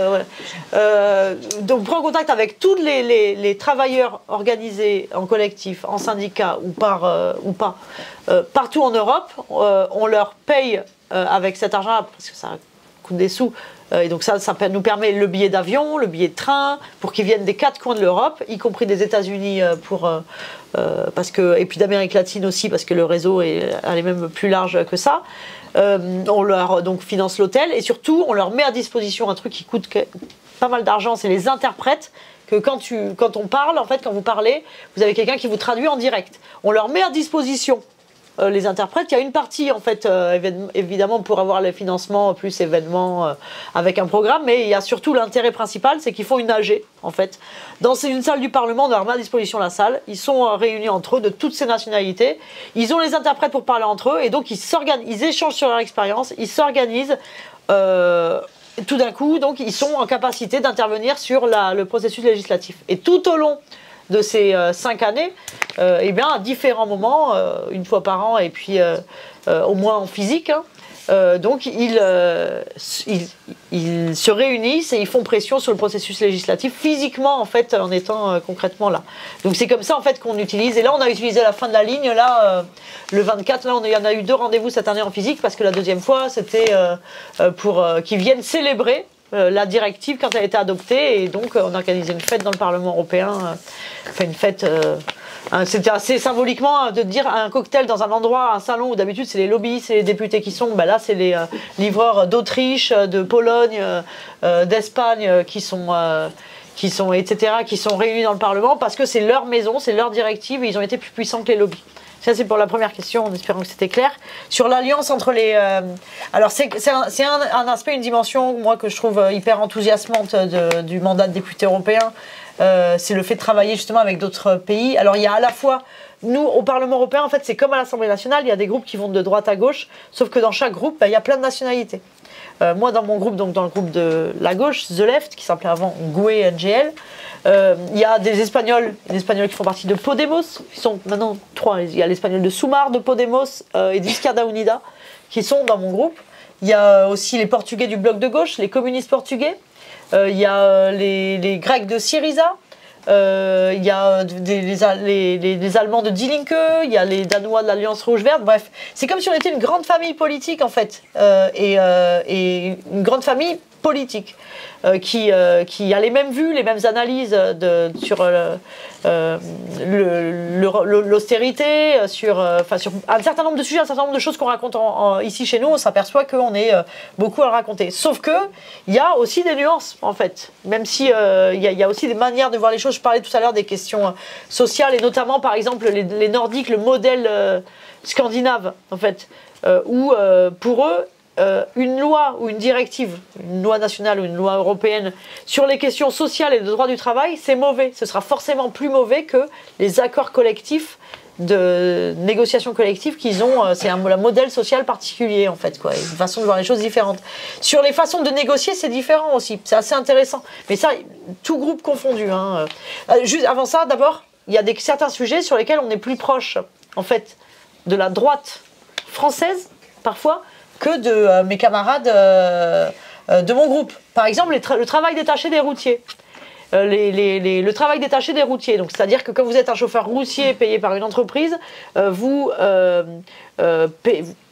donc on prend contact avec tous les travailleurs organisés en collectif, en syndicat ou pas, partout en Europe. On leur paye avec cet argent-là, parce que ça coûte des sous. Et donc ça nous permet le billet d'avion, le billet de train, pour qu'ils viennent des 4 coins de l'Europe, y compris des États-Unis, et puis d'Amérique latine aussi, parce que le réseau est même plus large que ça. On leur donc finance l'hôtel et surtout on leur met à disposition un truc qui coûte pas mal d'argent, c'est les interprètes. Que quand on parle, en fait, quand vous parlez, vous avez quelqu'un qui vous traduit en direct. On leur met à disposition les interprètes. Il y a une partie, en fait, évidemment, pour avoir les financements plus événements avec un programme, mais il y a surtout l'intérêt principal, c'est qu'ils font une AG, en fait. Dans une salle du Parlement, on leur met à disposition la salle. Ils sont réunis entre eux de toutes ces nationalités. Ils ont les interprètes pour parler entre eux, et donc ils échangent sur leur expérience, ils s'organisent. Tout d'un coup, donc, ils sont en capacité d'intervenir sur le processus législatif. Et tout au long de ces 5 années, eh bien, à différents moments, une fois par an, et puis au moins en physique, hein, donc ils se réunissent et ils font pression sur le processus législatif physiquement en fait en étant concrètement là. Donc c'est comme ça en fait qu'on utilise. Et là on a utilisé la fin de la ligne là le 24. Là il y en a eu 2 rendez-vous cette année en physique parce que la deuxième fois c'était pour qu'ils viennent célébrer la directive quand elle a été adoptée et donc on a organisé une fête dans le Parlement européen. Enfin une fête. C'était assez symboliquement de dire un cocktail dans un endroit, un salon où d'habitude c'est les lobbyistes et les députés qui sont, ben là c'est les livreurs d'Autriche, de Pologne, d'Espagne qui sont etc., qui sont réunis dans le Parlement parce que c'est leur maison, c'est leur directive et ils ont été plus puissants que les lobbies. Ça c'est pour la première question, en espérant que c'était clair. Sur l'alliance entre les... alors c'est un aspect, une dimension moi que je trouve hyper enthousiasmante du mandat de député européen. C'est le fait de travailler justement avec d'autres pays. Alors il y a à la fois, nous au Parlement européen, en fait c'est comme à l'Assemblée nationale, il y a des groupes qui vont de droite à gauche, sauf que dans chaque groupe, il y a plein de nationalités. Moi dans mon groupe, donc dans le groupe de la gauche, The Left, qui s'appelait avant GUE NGL, il y a des Espagnols qui font partie de Podemos, qui sont maintenant 3, il y a l'Espagnol de Sumar, de Podemos et d'Izquierda Unida, qui sont dans mon groupe. Il y a aussi les Portugais du bloc de gauche, les communistes portugais. Il y a les Grecs de Syriza, il y a les Allemands de Die Linke, il y a les Danois de l'Alliance Rouge-Verte. Bref, c'est comme si on était une grande famille politique en fait, et une grande famille politique qui a les mêmes vues, les mêmes analyses sur l'austérité, sur un certain nombre de sujets, un certain nombre de choses qu'on raconte ici chez nous. On s'aperçoit qu'on est beaucoup à raconter. Sauf que il y a aussi des nuances en fait, même si il y a aussi des manières de voir les choses. Je parlais tout à l'heure des questions sociales et notamment par exemple les Nordiques, le modèle scandinave en fait, où pour eux une loi ou une directive, une loi nationale ou une loi européenne sur les questions sociales et de droit du travail, c'est mauvais. Ce sera forcément plus mauvais que les accords collectifs de négociation collective qu'ils ont. C'est un modèle social particulier en fait, quoi, une façon de voir les choses différente. Sur les façons de négocier, c'est différent aussi. C'est assez intéressant. Mais ça, tout groupe confondu. Hein. Juste avant ça, d'abord, il y a certains sujets sur lesquels on est plus proche en fait de la droite française parfois que de mes camarades de mon groupe. Par exemple, le travail détaché des routiers. Le travail détaché des routiers. Donc, c'est-à-dire que quand vous êtes un chauffeur routier payé par une entreprise, vous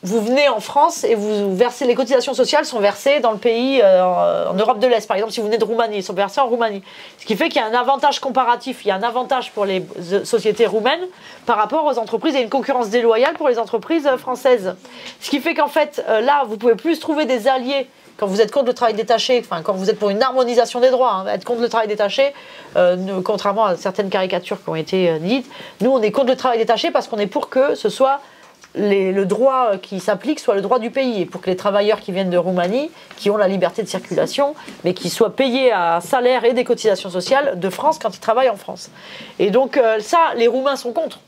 venez en France et vous versez, les cotisations sociales sont versées dans le pays, en Europe de l'Est. Par exemple, si vous venez de Roumanie, ils sont versés en Roumanie. Ce qui fait qu'il y a un avantage comparatif, il y a un avantage pour les sociétés roumaines par rapport aux entreprises et une concurrence déloyale pour les entreprises françaises. Ce qui fait qu'en fait, là, vous pouvez plus trouver des alliés quand vous êtes contre le travail détaché, enfin quand vous êtes pour une harmonisation des droits, hein, être contre le travail détaché, contrairement à certaines caricatures qui ont été dites, nous on est contre le travail détaché parce qu'on est pour que ce soit le droit qui s'applique soit le droit du pays, et pour que les travailleurs qui viennent de Roumanie, qui ont la liberté de circulation, mais qui soient payés à un salaire et des cotisations sociales de France quand ils travaillent en France. Et donc ça, les Roumains sont contre.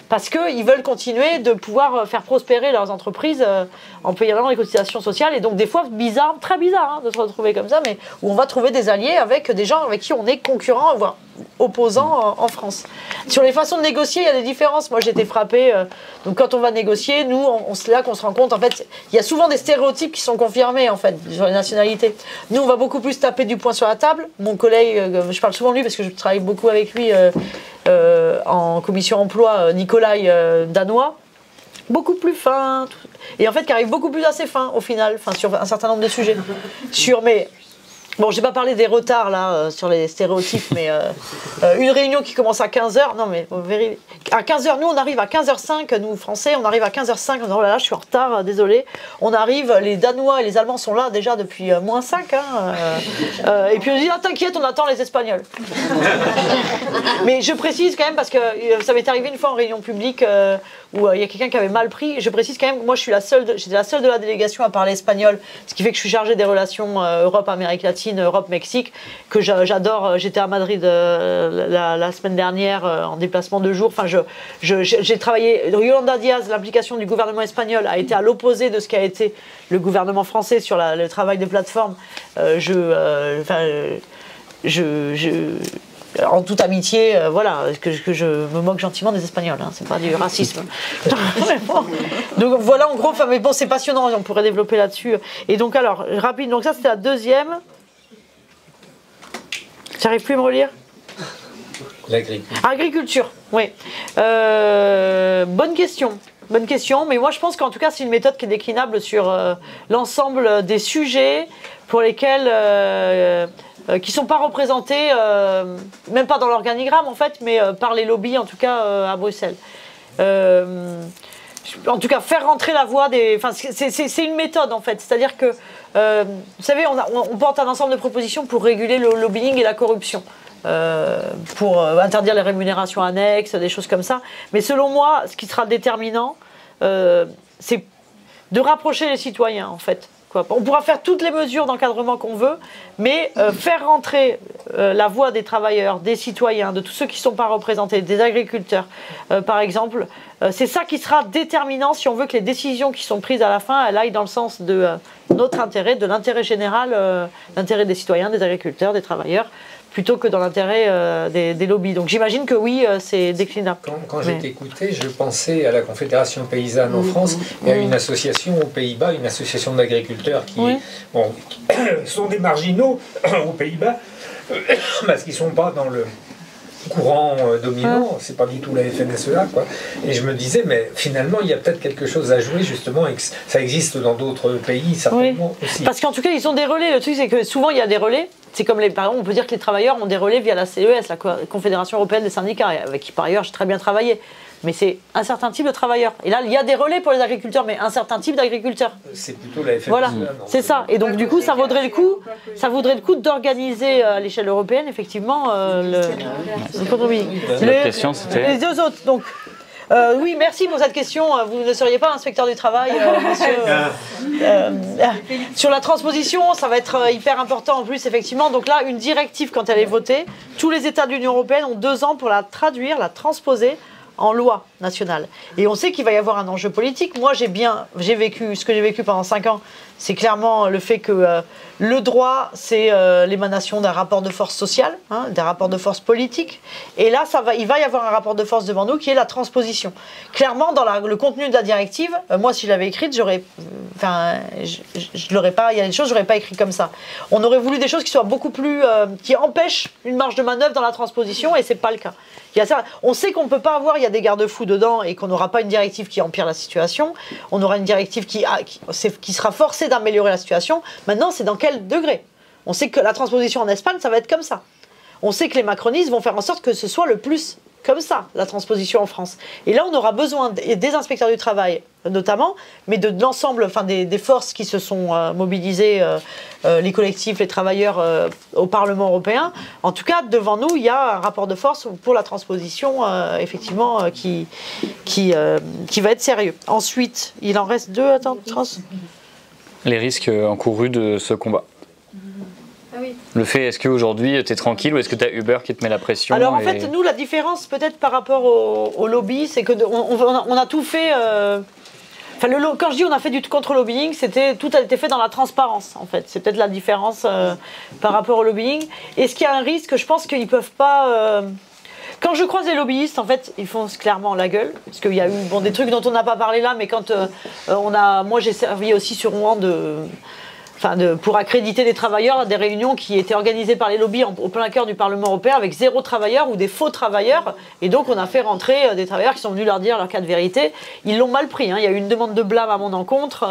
Parce qu'ils veulent continuer de pouvoir faire prospérer leurs entreprises en payant les cotisations sociales. Et donc des fois, bizarre, très bizarre hein, de se retrouver comme ça, mais où on va trouver des alliés avec des gens avec qui on est concurrents, voire opposants en France. Sur les façons de négocier, il y a des différences. Moi, j'ai été frappée. Donc quand on va négocier, nous, c'est là qu'on se rend compte, en fait, il y a souvent des stéréotypes qui sont confirmés, en fait, sur les nationalités. Nous, on va beaucoup plus taper du poing sur la table. Mon collègue, je parle souvent de lui parce que je travaille beaucoup avec lui en commission emploi, Nicolai danois, beaucoup plus fin, et en fait qui arrive beaucoup plus assez fin au final, sur un certain nombre de sujets. Bon, j'ai pas parlé des retards là sur les stéréotypes, mais une réunion qui commence à 15h, non mais à 15h, nous on arrive à 15h05, nous Français, on arrive à 15h05, on dit oh là là, je suis en retard, désolé. On arrive, les Danois et les Allemands sont là déjà depuis -5, hein, et puis on dit ah t'inquiète, on attend les Espagnols. Mais je précise quand même parce que ça m'est arrivé une fois en réunion publique où il y a quelqu'un qui avait mal pris. Je précise quand même que moi j'étais la seule de la délégation à parler espagnol, ce qui fait que je suis chargée des relations Europe-Amérique latine, Europe-Mexique, que j'adore. J'étais à Madrid la semaine dernière en déplacement de jour. Enfin, j'ai travaillé. Yolanda Díaz, l'implication du gouvernement espagnol a été à l'opposé de ce qu'a été le gouvernement français sur le travail de plateforme. en toute amitié, voilà, que je me moque gentiment des Espagnols, hein, c'est pas du racisme. Donc voilà, en gros, mais bon, c'est passionnant, on pourrait développer là-dessus. Et donc alors, rapide, donc ça c'était la deuxième. J'arrive plus à me relire. L'agriculture. Agriculture, oui. Bonne question, mais moi je pense qu'en tout cas c'est une méthode qui est déclinable sur l'ensemble des sujets pour lesquels qui ne sont pas représentés, même pas dans l'organigramme en fait, mais par les lobbies en tout cas à Bruxelles. En tout cas, faire rentrer la voix des... Enfin, c'est une méthode en fait, c'est-à-dire que, vous savez, on porte un ensemble de propositions pour réguler le lobbying et la corruption. Pour interdire les rémunérations annexes, des choses comme ça. Mais selon moi, ce qui sera déterminant, c'est de rapprocher les citoyens, en fait. On pourra faire toutes les mesures d'encadrement qu'on veut, mais faire rentrer la voix des travailleurs, des citoyens, de tous ceux qui ne sont pas représentés, des agriculteurs, par exemple, c'est ça qui sera déterminant si on veut que les décisions qui sont prises à la fin, elles aillent dans le sens de notre intérêt, de l'intérêt général, l'intérêt des citoyens, des agriculteurs, des travailleurs, plutôt que dans l'intérêt des lobbies. Donc j'imagine que oui, c'est déclinable. Quand j'ai t'écoutais, je pensais à la Confédération paysanne en France et à une association aux Pays-Bas, une association d'agriculteurs qui sont des marginaux aux Pays-Bas, parce qu'ils ne sont pas dans le courant dominant, c'est pas du tout la FNSEA, quoi. Et je me disais, mais finalement, il y a peut-être quelque chose à jouer, justement, et que ça existe dans d'autres pays, certainement aussi. Parce qu'en tout cas, ils ont des relais. Le truc, c'est que souvent, il y a des relais. C'est comme, par exemple, on peut dire que les travailleurs ont des relais via la CES, la Confédération Européenne des Syndicats, avec qui, par ailleurs, j'ai très bien travaillé. Mais c'est un certain type de travailleurs. Et là, il y a des relais pour les agriculteurs, mais un certain type d'agriculteurs. C'est plutôt la FNSEA. Voilà, c'est ça. Et donc, du coup, ça vaudrait le coup d'organiser à l'échelle européenne, effectivement, l'économie. question, c'était... Les deux autres, donc... oui, merci pour cette question. Vous ne seriez pas inspecteur du travail, monsieur. Sur la transposition, ça va être hyper important en plus, effectivement. Donc là, une directive, quand elle est votée, tous les États de l'Union européenne ont 2 ans pour la traduire, la transposer en loi nationale. Et on sait qu'il va y avoir un enjeu politique. Moi, ce que j'ai vécu pendant 5 ans, c'est clairement le fait que le droit, c'est l'émanation d'un rapport de force sociale, hein, d'un rapport de force politique. Et là, il va y avoir un rapport de force devant nous qui est la transposition. Clairement, dans le contenu de la directive, moi, si je l'avais écrite, je l'aurais pas. Il y a des choses, j'aurais pas écrit comme ça. On aurait voulu des choses qui soient beaucoup plus, qui empêchent une marge de manœuvre dans la transposition, et c'est pas le cas. On sait qu'on ne peut pas avoir, il y a des garde-fous dedans et qu'on n'aura pas une directive qui empire la situation. On aura une directive qui sera forcée d'améliorer la situation. Maintenant, c'est dans quel degré? On sait que la transposition en Espagne, ça va être comme ça. On sait que les macronistes vont faire en sorte que ce soit le plus comme ça, la transposition en France. Et là, on aura besoin des inspecteurs du travail, notamment, mais de l'ensemble, enfin des forces qui se sont mobilisées, les collectifs, les travailleurs au Parlement européen. En tout cas, devant nous, il y a un rapport de force pour la transposition, effectivement, qui va être sérieux. Ensuite, il en reste 2. Attends, Les risques encourus de ce combat. Ah oui. Le fait, est-ce qu'aujourd'hui tu es tranquille ou est-ce que tu as Uber qui te met la pression? Alors en fait, nous, la différence peut-être par rapport au lobby, c'est qu'on a tout fait. Quand je dis on a fait du contre-lobbying, tout a été fait dans la transparence, en fait. C'est peut-être la différence par rapport au lobbying. Est-ce qu'il y a un risque? Je pense qu'ils ne peuvent pas... Quand je croise les lobbyistes, en fait, ils font clairement la gueule. Parce qu'il y a eu des trucs dont on n'a pas parlé là, mais quand moi, j'ai servi aussi sur Rouen pour accréditer des travailleurs à des réunions qui étaient organisées par les lobbies au plein cœur du Parlement européen avec 0 travailleurs ou des faux travailleurs. Et donc, on a fait rentrer des travailleurs qui sont venus leur dire leur cas de vérité. Ils l'ont mal pris. Hein. Il y a eu une demande de blâme à mon encontre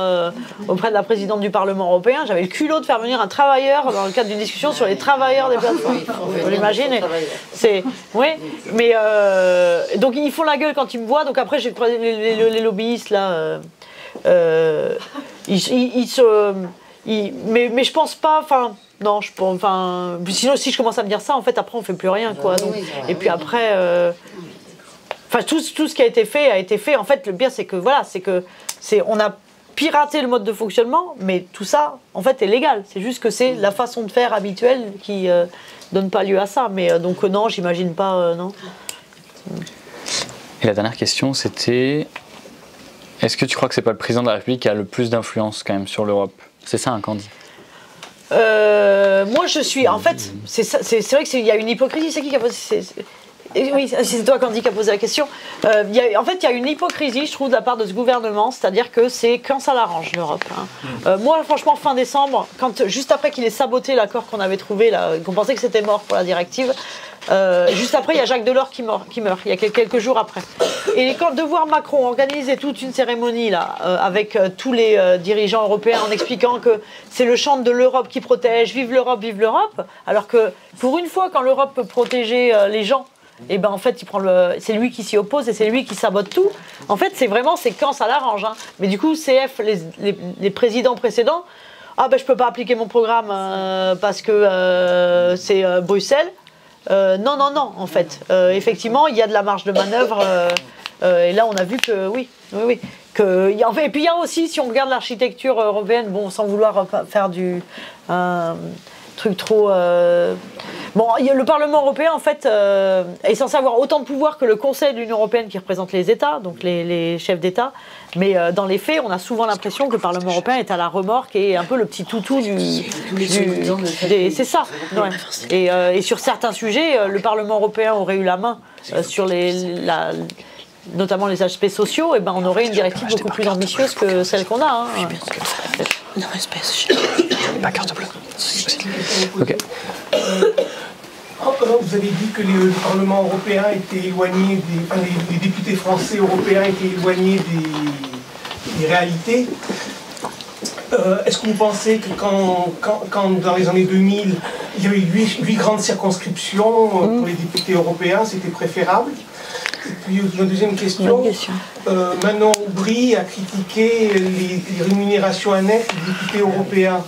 auprès de la présidente du Parlement européen. J'avais le culot de faire venir un travailleur dans le cadre d'une discussion sur les travailleurs des plateformes. Vous l'imaginez. Oui, mais donc ils font la gueule quand ils me voient. Donc après, j'ai croisé les lobbyistes là. Mais je pense pas, sinon si je commence à me dire ça, en fait après on fait plus rien, quoi. Donc, et puis après, tout ce qui a été fait. En fait, le pire c'est que on a piraté le mode de fonctionnement, mais tout ça en fait est légal. C'est juste que c'est la façon de faire habituelle qui donne pas lieu à ça. Mais donc non, j'imagine pas, non. Et la dernière question, c'était, est-ce que tu crois que c'est pas le président de la République qui a le plus d'influence quand même sur l'Europe? C'est ça, un candidat. Moi, je suis. En fait, c'est vrai qu'il y a une hypocrisie. C'est qui a posé. Oui, c'est toi, Candy, qui a posé la question. En fait, il y a une hypocrisie, je trouve, de la part de ce gouvernement, c'est-à-dire que c'est quand ça l'arrange, l'Europe. Moi, franchement, fin décembre, juste après qu'il ait saboté l'accord qu'on avait trouvé, qu'on pensait que c'était mort pour la directive, juste après, il y a Jacques Delors qui meurt, il y a quelques jours après. Et quand de voir Macron organiser toute une cérémonie là, avec tous les dirigeants européens en expliquant que c'est le chant de l'Europe qui protège, vive l'Europe, alors que pour une fois, quand l'Europe peut protéger les gens, et ben en fait c'est lui qui s'y oppose et c'est lui qui sabote tout. En fait c'est quand ça l'arrange. Mais du coup CF, les présidents précédents, je peux pas appliquer mon programme parce que c'est Bruxelles. Non en fait. Effectivement il y a de la marge de manœuvre et là on a vu que oui. Et puis il y a aussi, si on regarde l'architecture européenne, sans vouloir faire du truc trop... le Parlement européen, en fait, est censé avoir autant de pouvoir que le Conseil de l'Union européenne qui représente les États, donc les chefs d'État. Mais dans les faits, on a souvent l'impression que le Parlement européen est à la remorque et un peu le petit toutou c'est ça. Ouais. Et sur certains sujets, le Parlement européen aurait eu la main sur notamment les aspects sociaux, et on aurait une directive beaucoup plus ambitieuse que celle qu'on a. Non, espèce. Pas carte bleue. Ok. Vous avez dit que le Parlement européen était éloigné les députés français européens étaient éloignés des réalités. Est-ce que vous pensez que quand dans les années 2000, il y avait 8 grandes circonscriptions pour les députés européens, c'était préférable? Et puis une deuxième question. Manon Aubry a critiqué les rémunérations annexes des députés européens.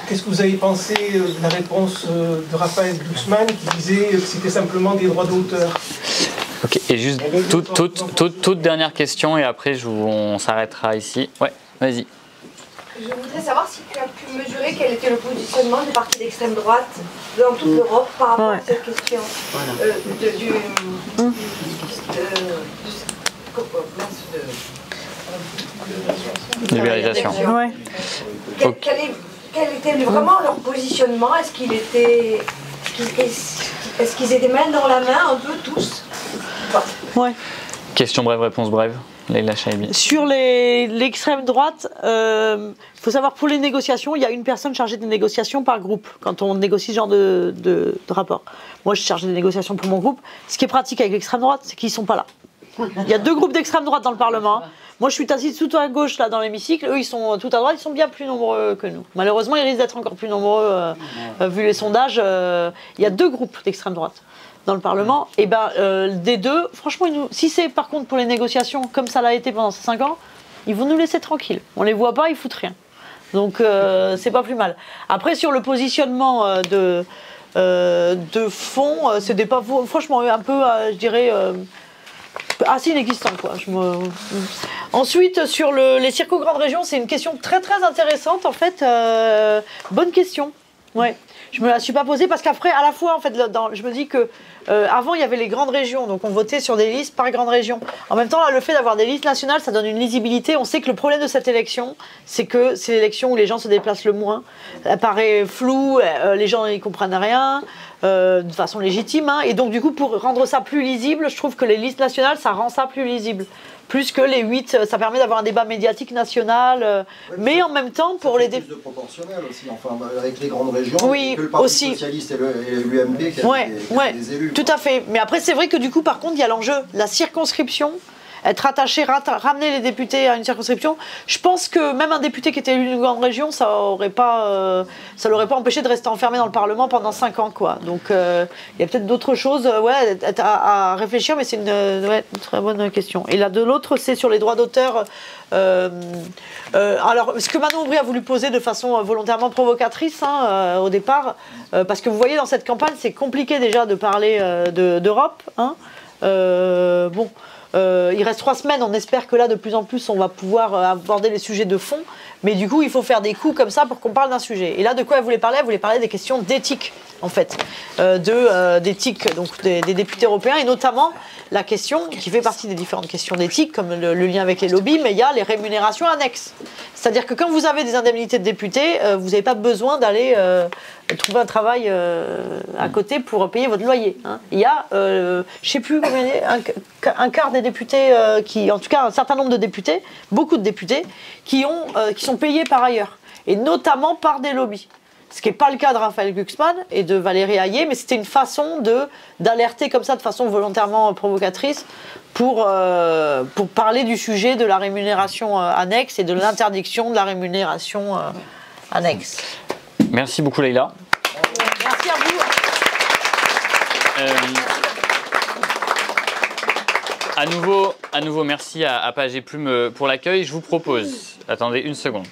Qu'est-ce que vous avez pensé de la réponse de Raphaël Glucksmann qui disait que c'était simplement des droits d'auteur? Ok, et juste toute dernière question et après on s'arrêtera ici. Ouais, vas-y. Je voudrais savoir si tu as pu mesurer quel était le positionnement des partis d'extrême droite dans toute l'Europe par rapport à cette question libéralisation. Quel était vraiment leur positionnement? Est-ce qu'ils étaient main dans la main un peu tous? Ouais. Question brève, réponse brève. Leïla Chaibi. Sur l'extrême droite, faut savoir, pour les négociations, il y a une personne chargée des négociations par groupe, quand on négocie ce genre de rapport. Moi, je suis chargée des négociations pour mon groupe. Ce qui est pratique avec l'extrême droite, c'est qu'ils ne sont pas là. Il y a 2 groupes d'extrême droite dans le Parlement. Moi, je suis assise tout à gauche, là, dans l'hémicycle. Eux, ils sont tout à droite, ils sont bien plus nombreux que nous. Malheureusement, ils risquent d'être encore plus nombreux, vu les sondages. Il y a 2 groupes d'extrême droite dans le Parlement. Et des 2, franchement, si c'est par contre pour les négociations, comme ça l'a été pendant ces 5 ans, ils vont nous laisser tranquilles. On les voit pas, ils foutent rien. Donc, c'est pas plus mal. Après, sur le positionnement de fond, c'était pas franchement un peu, je dirais... assez inexistant, quoi. Ensuite, sur les circos grandes régions, c'est une question très très intéressante, en fait. Bonne question. Ouais. Je me la suis pas posée parce qu'après, à la fois, en fait, je me dis que avant, il y avait les grandes régions, donc on votait sur des listes par grande région. En même temps, là, le fait d'avoir des listes nationales, ça donne une lisibilité. On sait que le problème de cette élection, c'est que c'est l'élection où les gens se déplacent le moins. Elle paraît floue, les gens n'y comprennent rien. De façon légitime, et donc du coup pour rendre ça plus lisible, je trouve que les listes nationales ça rend ça plus lisible, plus que les 8, ça permet d'avoir un débat médiatique national, mais en même temps pour les plus de proportionnel aussi, enfin avec les grandes régions, oui, que le Parti aussi. Socialiste et l'UMP qui a des élus. Tout à fait, mais après c'est vrai que du coup par contre il y a l'enjeu, la circonscription. Être attaché, ramener les députés à une circonscription. Je pense que même un député qui était élu d'une grande région, ça l'aurait pas empêché de rester enfermé dans le Parlement pendant 5 ans, quoi. Donc il y a peut-être d'autres choses, à réfléchir, mais c'est une très bonne question. Et là de l'autre, c'est sur les droits d'auteur. Alors, ce que Manon Aubry a voulu poser de façon volontairement provocatrice au départ, parce que vous voyez dans cette campagne, c'est compliqué déjà de parler d'Europe. Il reste 3 semaines, on espère que là de plus en plus on va pouvoir aborder les sujets de fond, mais du coup il faut faire des coups comme ça pour qu'on parle d'un sujet. Et là de quoi elle voulait parler? Elle voulait parler des questions d'éthique en fait, d'éthique donc des députés européens et notamment la question qui fait partie des différentes questions d'éthique, comme le lien avec les lobbies, mais il y a les rémunérations annexes. C'est-à-dire que quand vous avez des indemnités de député, vous n'avez pas besoin d'aller trouver un travail à côté pour payer votre loyer. Hein. Il y a, je ne sais plus combien, un quart des députés, en tout cas un certain nombre de députés, beaucoup de députés, qui sont payés par ailleurs, et notamment par des lobbies. Ce qui n'est pas le cas de Raphaël Glucksmann et de Valérie Hayé, mais c'était une façon d'alerter comme ça, de façon volontairement provocatrice, pour parler du sujet de la rémunération annexe et de l'interdiction de la rémunération annexe. Merci beaucoup Leïla. Merci à vous. À nouveau, merci à Page et Plume pour l'accueil. Je vous propose, attendez une seconde,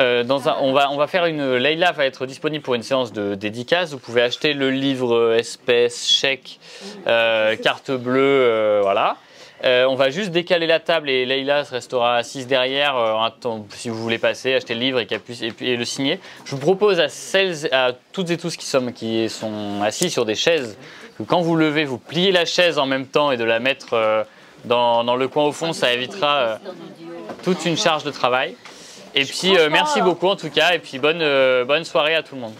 on va faire Leïla va être disponible pour une séance de dédicace. Vous pouvez acheter le livre espèces, chèque, carte bleue, voilà. On va juste décaler la table et Leïla restera assise derrière. Si vous voulez passer, acheter le livre et le signer. Je vous propose à toutes et tous qui sont assis sur des chaises, que quand vous levez, vous pliez la chaise en même temps et de la mettre dans le coin au fond. Ça évitera toute une charge de travail. Et puis merci beaucoup en tout cas, et puis bonne soirée à tout le monde.